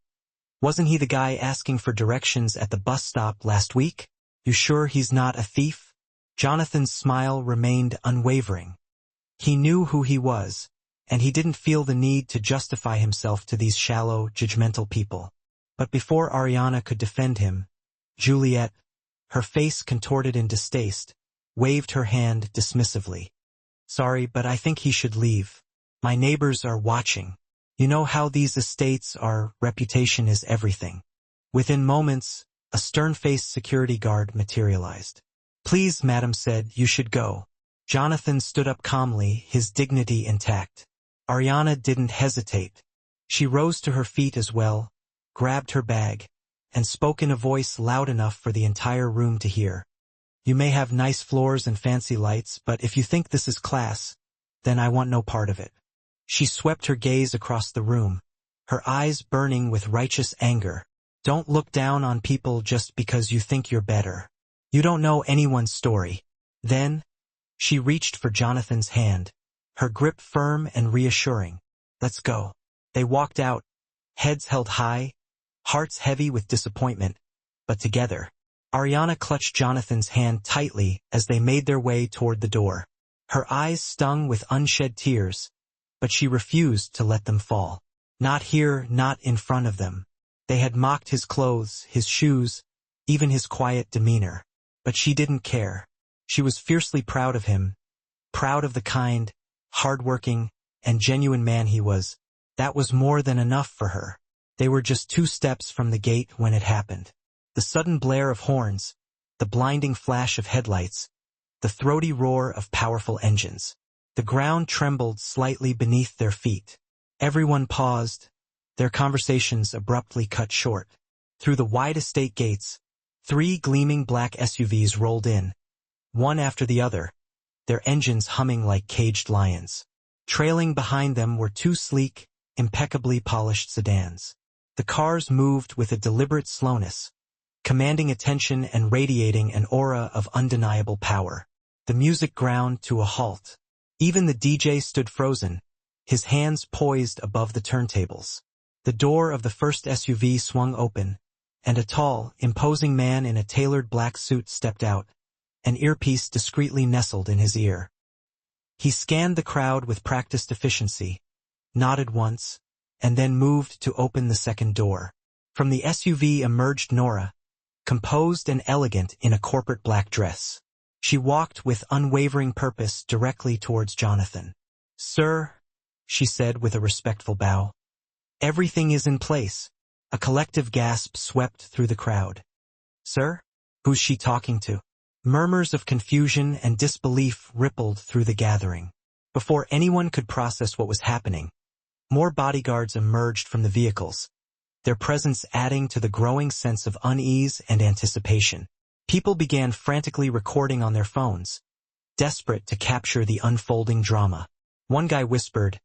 Wasn't he the guy asking for directions at the bus stop last week? You sure he's not a thief?" Jonathan's smile remained unwavering. He knew who he was, and he didn't feel the need to justify himself to these shallow, judgmental people. But before Ariana could defend him, Juliet, her face contorted in distaste, waved her hand dismissively. "Sorry, but I think he should leave. My neighbors are watching. You know how these estates are, reputation is everything." Within moments, a stern-faced security guard materialized. "Please," Madam said, "you should go." Jonathan stood up calmly, his dignity intact. Ariana didn't hesitate. She rose to her feet as well, grabbed her bag, and spoke in a voice loud enough for the entire room to hear. "You may have nice floors and fancy lights, but if you think this is class, then I want no part of it." She swept her gaze across the room, her eyes burning with righteous anger. "Don't look down on people just because you think you're better. You don't know anyone's story." Then, she reached for Jonathan's hand, her grip firm and reassuring. "Let's go." They walked out, heads held high, hearts heavy with disappointment, but together. Ariana clutched Jonathan's hand tightly as they made their way toward the door. Her eyes stung with unshed tears, but she refused to let them fall. Not here, not in front of them. They had mocked his clothes, his shoes, even his quiet demeanor. But she didn't care. She was fiercely proud of him, proud of the kind, hard-working, and genuine man he was. That was more than enough for her. They were just 2 steps from the gate when it happened. The sudden blare of horns, the blinding flash of headlights, the throaty roar of powerful engines. The ground trembled slightly beneath their feet. Everyone paused, their conversations abruptly cut short. Through the wide estate gates, 3 gleaming black SUVs rolled in, one after the other, their engines humming like caged lions. Trailing behind them were 2 sleek, impeccably polished sedans. The cars moved with a deliberate slowness, commanding attention and radiating an aura of undeniable power. The music ground to a halt. Even the DJ stood frozen, his hands poised above the turntables. The door of the first SUV swung open, and a tall, imposing man in a tailored black suit stepped out, an earpiece discreetly nestled in his ear. He scanned the crowd with practiced efficiency, nodded once, and then moved to open the second door. From the SUV emerged Nora, composed and elegant in a corporate black dress. She walked with unwavering purpose directly towards Jonathan. "Sir," she said with a respectful bow. "Everything is in place." A collective gasp swept through the crowd. "Sir? Who's she talking to?" Murmurs of confusion and disbelief rippled through the gathering. Before anyone could process what was happening, more bodyguards emerged from the vehicles, their presence adding to the growing sense of unease and anticipation. People began frantically recording on their phones, desperate to capture the unfolding drama. One guy whispered,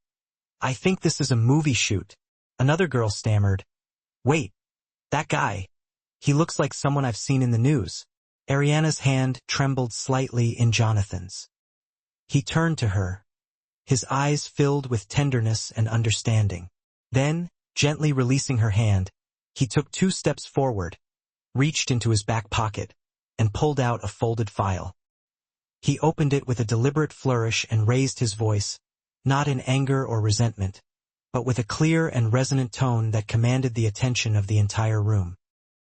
"I think this is a movie shoot." Another girl stammered, "Wait, that guy. He looks like someone I've seen in the news." Ariana's hand trembled slightly in Jonathan's. He turned to her, his eyes filled with tenderness and understanding. Then, gently releasing her hand, he took 2 steps forward, reached into his back pocket, and pulled out a folded file. He opened it with a deliberate flourish and raised his voice, not in anger or resentment, but with a clear and resonant tone that commanded the attention of the entire room.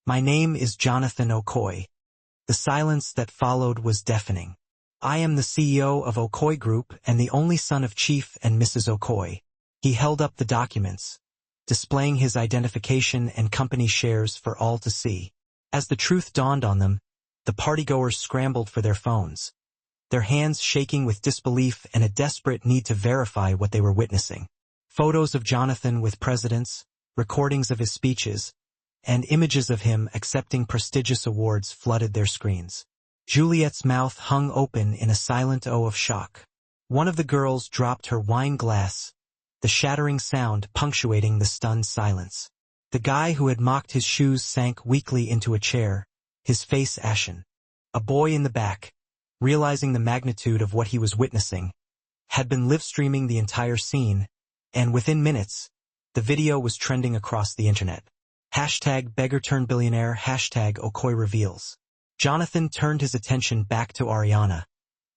"My name is Jonathan Okoye." The silence that followed was deafening. "I am the CEO of Okoye Group and the only son of Chief and Mrs. Okoye." He held up the documents, displaying his identification and company shares for all to see. As the truth dawned on them, the partygoers scrambled for their phones, their hands shaking with disbelief and a desperate need to verify what they were witnessing. Photos of Jonathan with presidents, recordings of his speeches, and images of him accepting prestigious awards flooded their screens. Juliet's mouth hung open in a silent O of shock. One of the girls dropped her wine glass, the shattering sound punctuating the stunned silence. The guy who had mocked his shoes sank weakly into a chair, his face ashen. A boy in the back, realizing the magnitude of what he was witnessing, had been live-streaming the entire scene, and within minutes, the video was trending across the internet. #Beggar-turned-billionaire, #Okoye reveals. Jonathan turned his attention back to Ariana,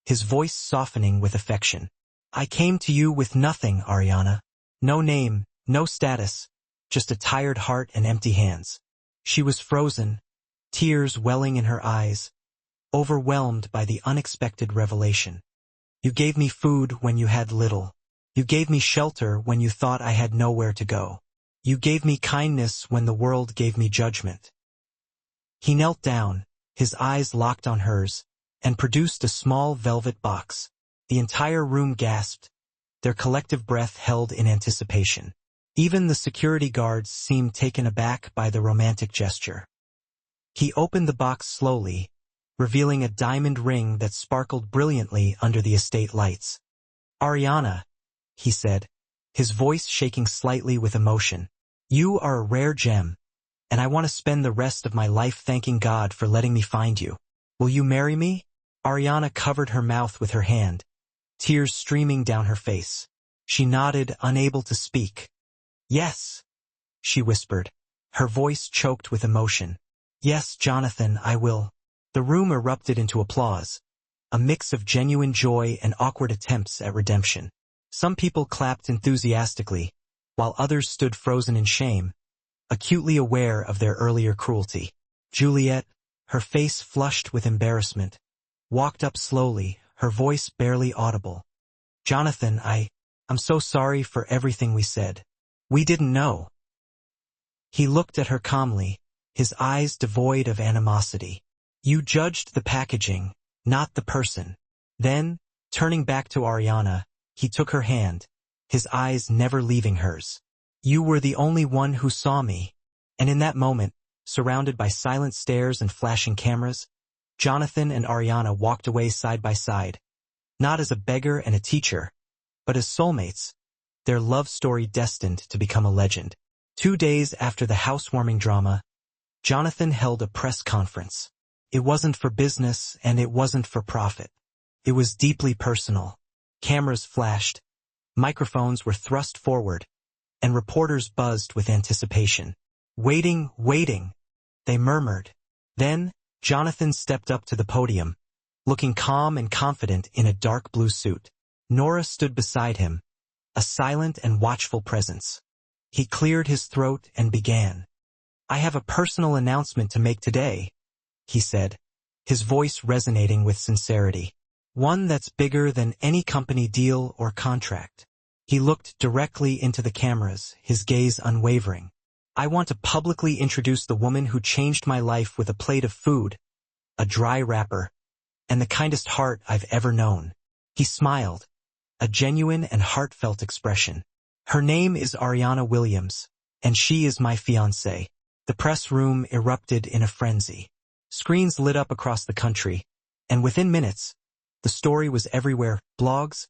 his voice softening with affection. "I came to you with nothing, Ariana. No name, no status, just a tired heart and empty hands." She was frozen, tears welling in her eyes, overwhelmed by the unexpected revelation. "You gave me food when you had little. You gave me shelter when you thought I had nowhere to go. You gave me kindness when the world gave me judgment." He knelt down, his eyes locked on hers, and produced a small velvet box. The entire room gasped, their collective breath held in anticipation. Even the security guards seemed taken aback by the romantic gesture. He opened the box slowly, revealing a diamond ring that sparkled brilliantly under the estate lights. "Ariana," he said, his voice shaking slightly with emotion, "you are a rare gem, and I want to spend the rest of my life thanking God for letting me find you. Will you marry me?" Ariana covered her mouth with her hand, tears streaming down her face. She nodded, unable to speak. "Yes," she whispered, her voice choked with emotion. "Yes, Jonathan, I will." The room erupted into applause, a mix of genuine joy and awkward attempts at redemption. Some people clapped enthusiastically, while others stood frozen in shame, acutely aware of their earlier cruelty. Juliet, her face flushed with embarrassment, walked up slowly, her voice barely audible. "Jonathan, I'm so sorry for everything we said. We didn't know." He looked at her calmly, his eyes devoid of animosity. "You judged the packaging, not the person." Then, turning back to Ariana, he took her hand, his eyes never leaving hers. "You were the only one who saw me." And in that moment, surrounded by silent stares and flashing cameras, Jonathan and Ariana walked away side by side, not as a beggar and a teacher, but as soulmates, their love story destined to become a legend. 2 days after the housewarming drama, Jonathan held a press conference. It wasn't for business and it wasn't for profit. It was deeply personal. Cameras flashed, microphones were thrust forward, and reporters buzzed with anticipation. "Waiting, waiting," they murmured. Then, Jonathan stepped up to the podium, looking calm and confident in a dark blue suit. Nora stood beside him, a silent and watchful presence. He cleared his throat and began. "I have a personal announcement to make today," he said, his voice resonating with sincerity. "One that's bigger than any company deal or contract." He looked directly into the cameras, his gaze unwavering. "I want to publicly introduce the woman who changed my life with a plate of food, a dry wrapper, and the kindest heart I've ever known." He smiled, a genuine and heartfelt expression. "Her name is Ariana Williams, and she is my fiancée." The press room erupted in a frenzy. Screens lit up across the country, and within minutes, the story was everywhere. Blogs,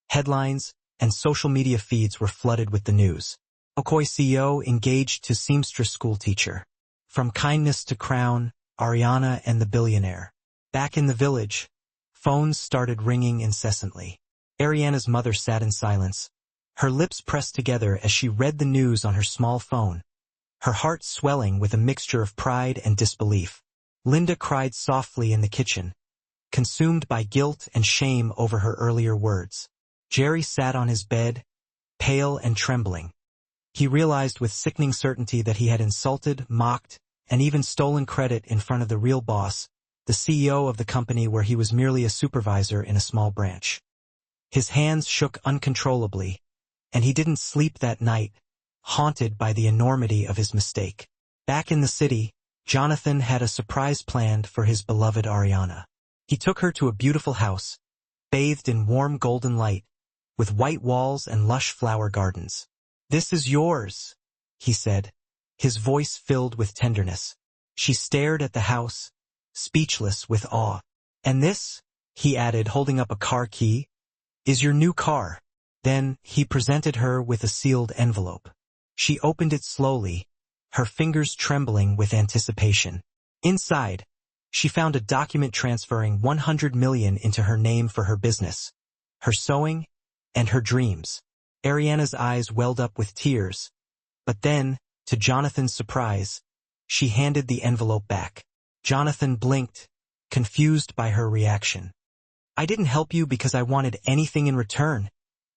headlines, and social media feeds were flooded with the news. Okoye CEO engaged to seamstress schoolteacher. From kindness to crown, Ariana and the billionaire. Back in the village, phones started ringing incessantly. Ariana's mother sat in silence, her lips pressed together as she read the news on her small phone, her heart swelling with a mixture of pride and disbelief. Linda cried softly in the kitchen, consumed by guilt and shame over her earlier words. Jerry sat on his bed, pale and trembling. He realized with sickening certainty that he had insulted, mocked, and even stolen credit in front of the real boss, the CEO of the company where he was merely a supervisor in a small branch. His hands shook uncontrollably, and he didn't sleep that night, haunted by the enormity of his mistake. Back in the city, Jonathan had a surprise planned for his beloved Ariana. He took her to a beautiful house, bathed in warm golden light, with white walls and lush flower gardens. "This is yours," he said, his voice filled with tenderness. She stared at the house, speechless with awe. "And this," he added, holding up a car key, "is your new car." Then he presented her with a sealed envelope. She opened it slowly, her fingers trembling with anticipation. Inside, she found a document transferring $100 million into her name for her business, her sewing, and her dreams. Ariana's eyes welled up with tears, but then, to Jonathan's surprise, she handed the envelope back. Jonathan blinked, confused by her reaction. "I didn't help you because I wanted anything in return,"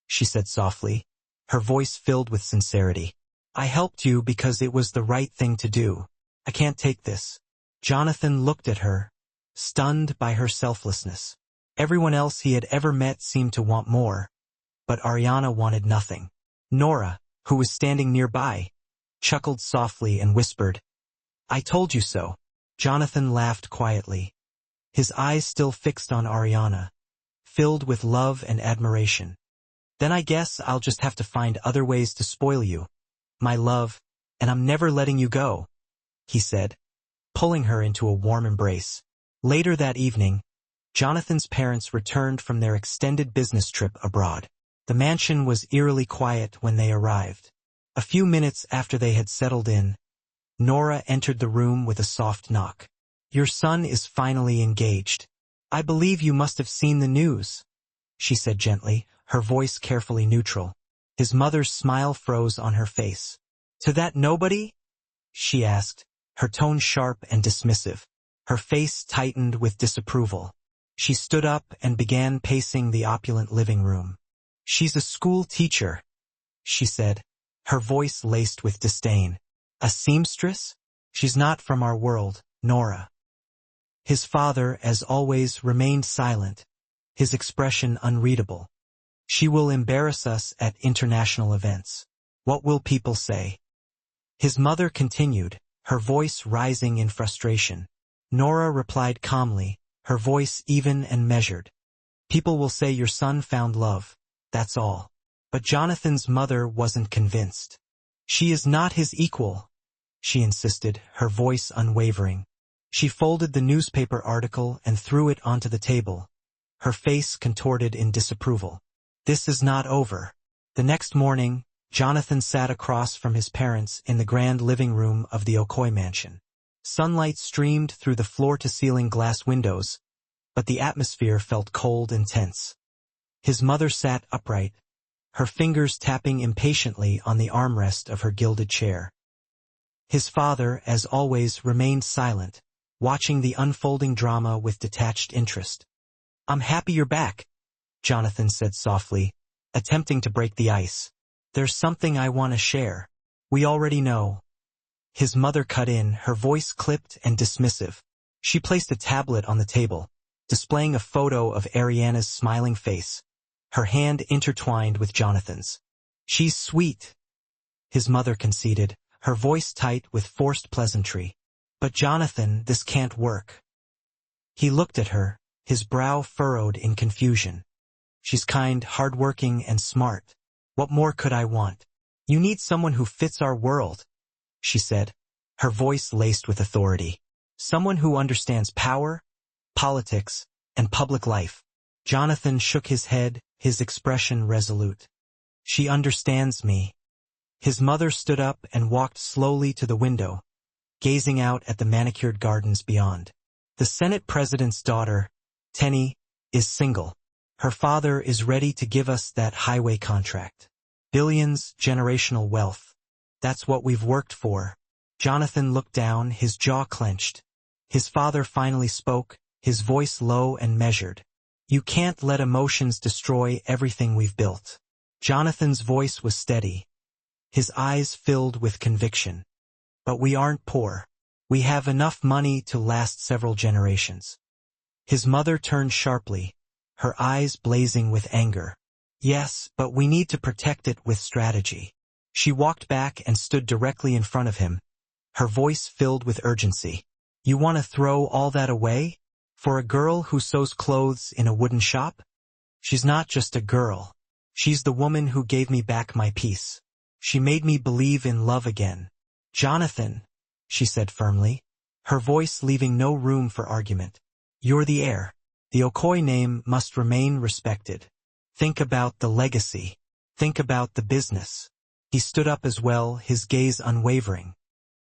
she said softly, her voice filled with sincerity. "I helped you because it was the right thing to do. I can't take this." Jonathan looked at her, stunned by her selflessness. Everyone else he had ever met seemed to want more, but Ariana wanted nothing. Nora, who was standing nearby, chuckled softly and whispered, "I told you so." Jonathan laughed quietly, his eyes still fixed on Ariana, filled with love and admiration. "Then I guess I'll just have to find other ways to spoil you," my love, and I'm never letting you go," he said, pulling her into a warm embrace. Later that evening, Jonathan's parents returned from their extended business trip abroad. The mansion was eerily quiet when they arrived. A few minutes after they had settled in, Nora entered the room with a soft knock. "Your son is finally engaged. I believe you must have seen the news," she said gently, her voice carefully neutral. His mother's smile froze on her face. "To that nobody?" she asked, her tone sharp and dismissive. Her face tightened with disapproval. She stood up and began pacing the opulent living room. "She's a school teacher," she said, her voice laced with disdain. "A seamstress? She's not from our world, Nora." His father, as always, remained silent, his expression unreadable. "She will embarrass us at international events. What will people say?" His mother continued, her voice rising in frustration. Nora replied calmly, her voice even and measured. "People will say your son found love, that's all." But Jonathan's mother wasn't convinced. "She is not his equal," she insisted, her voice unwavering. She folded the newspaper article and threw it onto the table, her face contorted in disapproval. "This is not over." The next morning, Jonathan sat across from his parents in the grand living room of the Okoye mansion. Sunlight streamed through the floor-to-ceiling glass windows, but the atmosphere felt cold and tense. His mother sat upright, her fingers tapping impatiently on the armrest of her gilded chair. His father, as always, remained silent, watching the unfolding drama with detached interest. "I'm happy you're back," Jonathan said softly, attempting to break the ice. "There's something I want to share. We already know." His mother cut in, her voice clipped and dismissive. She placed a tablet on the table, displaying a photo of Ariana's smiling face, her hand intertwined with Jonathan's. "She's sweet," his mother conceded, her voice tight with forced pleasantry. "But Jonathan, this can't work." He looked at her, his brow furrowed in confusion. "She's kind, hardworking, and smart. What more could I want? You need someone who fits our world," she said, her voice laced with authority. "Someone who understands power, politics, and public life." Jonathan shook his head, his expression resolute. "She understands me." His mother stood up and walked slowly to the window, gazing out at the manicured gardens beyond. "The Senate President's daughter, Tenny, is single. Her father is ready to give us that highway contract. Billions, generational wealth. That's what we've worked for." Jonathan looked down, his jaw clenched. His father finally spoke, his voice low and measured. "You can't let emotions destroy everything we've built." Jonathan's voice was steady, his eyes filled with conviction. "But we aren't poor. We have enough money to last several generations." His mother turned sharply, her eyes blazing with anger. "Yes, but we need to protect it with strategy." She walked back and stood directly in front of him, her voice filled with urgency. "You want to throw all that away? For a girl who sews clothes in a wooden shop? She's not just a girl. She's the woman who gave me back my peace. She made me believe in love again." "Jonathan," she said firmly, her voice leaving no room for argument. "You're the heir. The Okoye name must remain respected. Think about the legacy. Think about the business." He stood up as well, his gaze unwavering.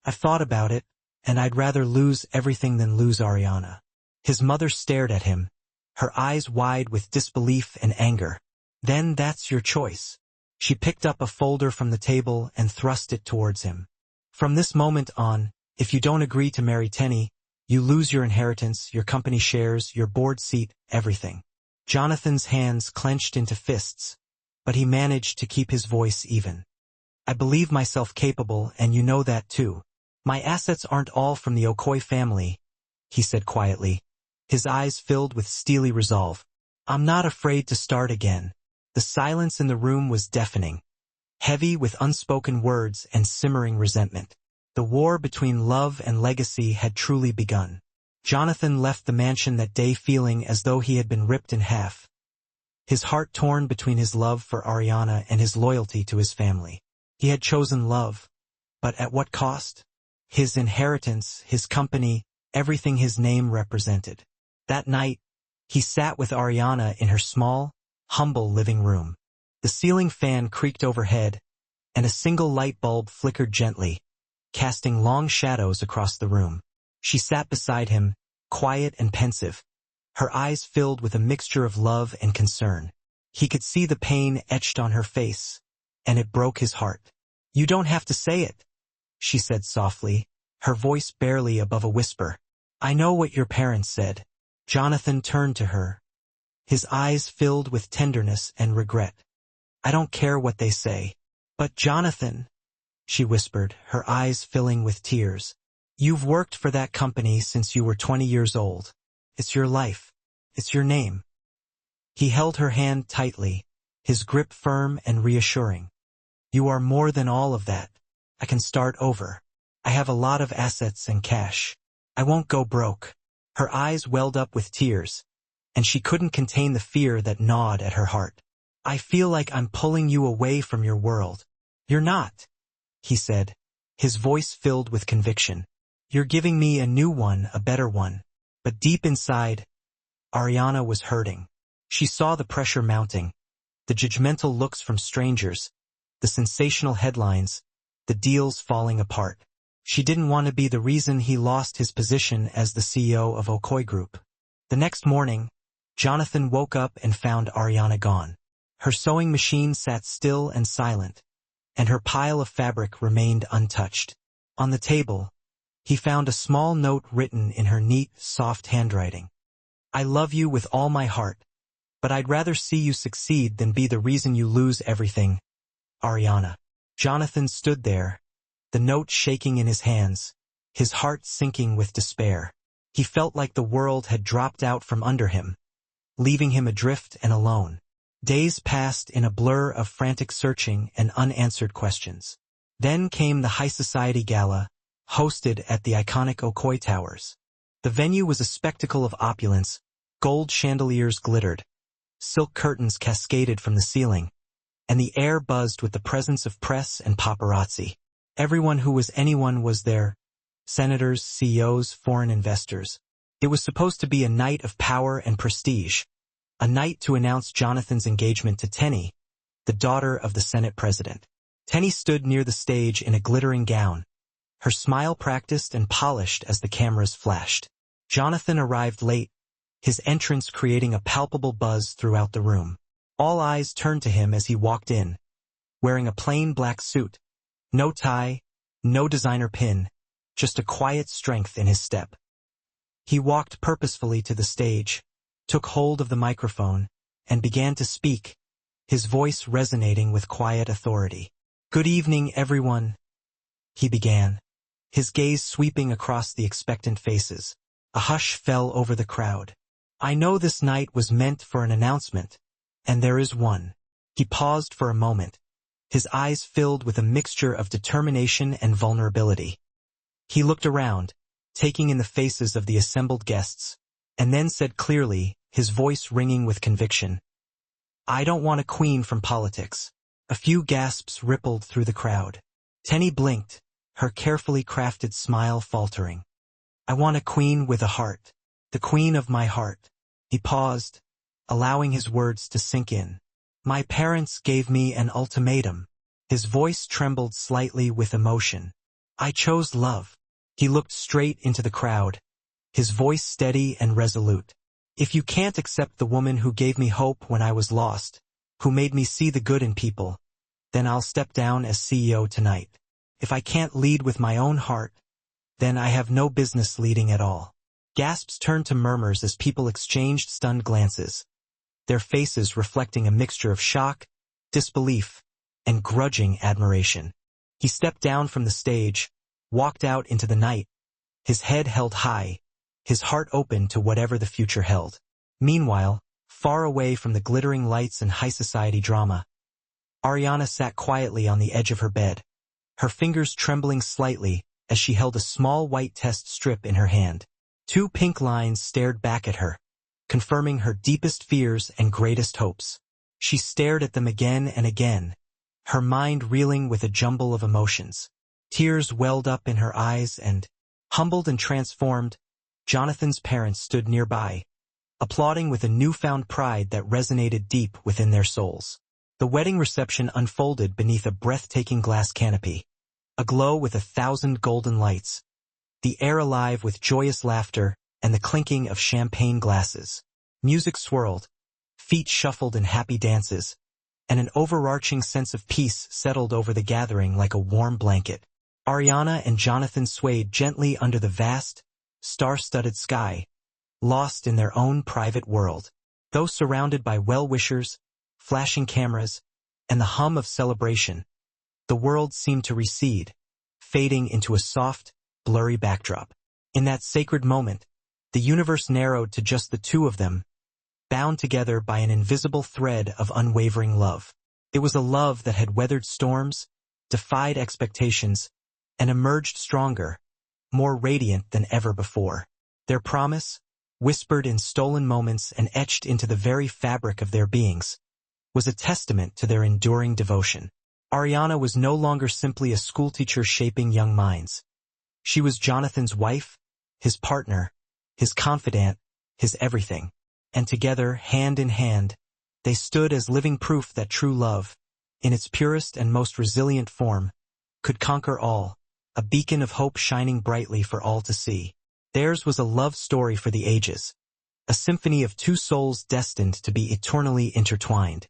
"I've thought about it, and I'd rather lose everything than lose Ariana." His mother stared at him, her eyes wide with disbelief and anger. "Then that's your choice." She picked up a folder from the table and thrust it towards him. "From this moment on, if you don't agree to marry Tenny, you lose your inheritance, your company shares, your board seat, everything." Jonathan's hands clenched into fists, but he managed to keep his voice even. "I believe myself capable, and you know that too. My assets aren't all from the Okoye family," he said quietly, his eyes filled with steely resolve. "I'm not afraid to start again." The silence in the room was deafening, heavy with unspoken words and simmering resentment. The war between love and legacy had truly begun. Jonathan left the mansion that day feeling as though he had been ripped in half, his heart torn between his love for Ariana and his loyalty to his family. He had chosen love, but at what cost? His inheritance, his company, everything his name represented. That night, he sat with Ariana in her small, humble living room. The ceiling fan creaked overhead, and a single light bulb flickered gently, casting long shadows across the room. She sat beside him, quiet and pensive, her eyes filled with a mixture of love and concern. He could see the pain etched on her face, and it broke his heart. "You don't have to say it," she said softly, her voice barely above a whisper. "I know what your parents said." Jonathan turned to her, his eyes filled with tenderness and regret. "I don't care what they say." "But Jonathan," she whispered, her eyes filling with tears, "you've worked for that company since you were 20 years old. It's your life. It's your name." He held her hand tightly, his grip firm and reassuring. "You are more than all of that. I can start over. I have a lot of assets and cash. I won't go broke." Her eyes welled up with tears, and she couldn't contain the fear that gnawed at her heart. "I feel like I'm pulling you away from your world." "You're not," he said, his voice filled with conviction. "You're giving me a new one, a better one." But deep inside, Ariana was hurting. She saw the pressure mounting, the judgmental looks from strangers, the sensational headlines, the deals falling apart. She didn't want to be the reason he lost his position as the CEO of Okoi Group. The next morning, Jonathan woke up and found Ariana gone. Her sewing machine sat still and silent, and her pile of fabric remained untouched. On the table, he found a small note written in her neat, soft handwriting. "I love you with all my heart, but I'd rather see you succeed than be the reason you lose everything. Ariana." Jonathan stood there, the note shaking in his hands, his heart sinking with despair. He felt like the world had dropped out from under him, leaving him adrift and alone. Days passed in a blur of frantic searching and unanswered questions. Then came the high society gala, hosted at the iconic Okoi Towers. The venue was a spectacle of opulence. Gold chandeliers glittered, silk curtains cascaded from the ceiling, and the air buzzed with the presence of press and paparazzi. Everyone who was anyone was there: senators, CEOs, foreign investors. It was supposed to be a night of power and prestige, a night to announce Jonathan's engagement to Tenny, the daughter of the Senate president. Tenny stood near the stage in a glittering gown, her smile practiced and polished as the cameras flashed. Jonathan arrived late, his entrance creating a palpable buzz throughout the room. All eyes turned to him as he walked in, wearing a plain black suit, no tie, no designer pin, just a quiet strength in his step. He walked purposefully to the stage, took hold of the microphone, and began to speak, his voice resonating with quiet authority. "Good evening, everyone," he began, his gaze sweeping across the expectant faces. A hush fell over the crowd. "I know this night was meant for an announcement, and there is one." He paused for a moment, his eyes filled with a mixture of determination and vulnerability. He looked around, taking in the faces of the assembled guests, and then said clearly, his voice ringing with conviction, "I don't want a queen from politics." A few gasps rippled through the crowd. Tenny blinked, her carefully crafted smile faltering. "I want a queen with a heart, the queen of my heart." He paused, allowing his words to sink in. "My parents gave me an ultimatum." His voice trembled slightly with emotion. "I chose love." He looked straight into the crowd, his voice steady and resolute. "If you can't accept the woman who gave me hope when I was lost, who made me see the good in people, then I'll step down as CEO tonight. If I can't lead with my own heart, then I have no business leading at all." Gasps turned to murmurs as people exchanged stunned glances, their faces reflecting a mixture of shock, disbelief, and grudging admiration. He stepped down from the stage, walked out into the night, his head held high, his heart open to whatever the future held. Meanwhile, far away from the glittering lights and high society drama, Ariana sat quietly on the edge of her bed, her fingers trembling slightly as she held a small white test strip in her hand. Two pink lines stared back at her, confirming her deepest fears and greatest hopes. She stared at them again and again, her mind reeling with a jumble of emotions. Tears welled up in her eyes and, humbled and transformed, Jonathan's parents stood nearby, applauding with a newfound pride that resonated deep within their souls. The wedding reception unfolded beneath a breathtaking glass canopy, aglow with 1,000 golden lights, the air alive with joyous laughter and the clinking of champagne glasses. Music swirled, feet shuffled in happy dances, and an overarching sense of peace settled over the gathering like a warm blanket. Ariana and Jonathan swayed gently under the vast, star-studded sky, lost in their own private world. Though surrounded by well-wishers, flashing cameras, and the hum of celebration, the world seemed to recede, fading into a soft, blurry backdrop. In that sacred moment, the universe narrowed to just the two of them, bound together by an invisible thread of unwavering love. It was a love that had weathered storms, defied expectations, and emerged stronger, more radiant than ever before. Their promise, whispered in stolen moments and etched into the very fabric of their beings, was a testament to their enduring devotion. Ariana was no longer simply a schoolteacher shaping young minds. She was Jonathan's wife, his partner, his confidant, his everything. And together, hand in hand, they stood as living proof that true love, in its purest and most resilient form, could conquer all, a beacon of hope shining brightly for all to see. Theirs was a love story for the ages, a symphony of two souls destined to be eternally intertwined.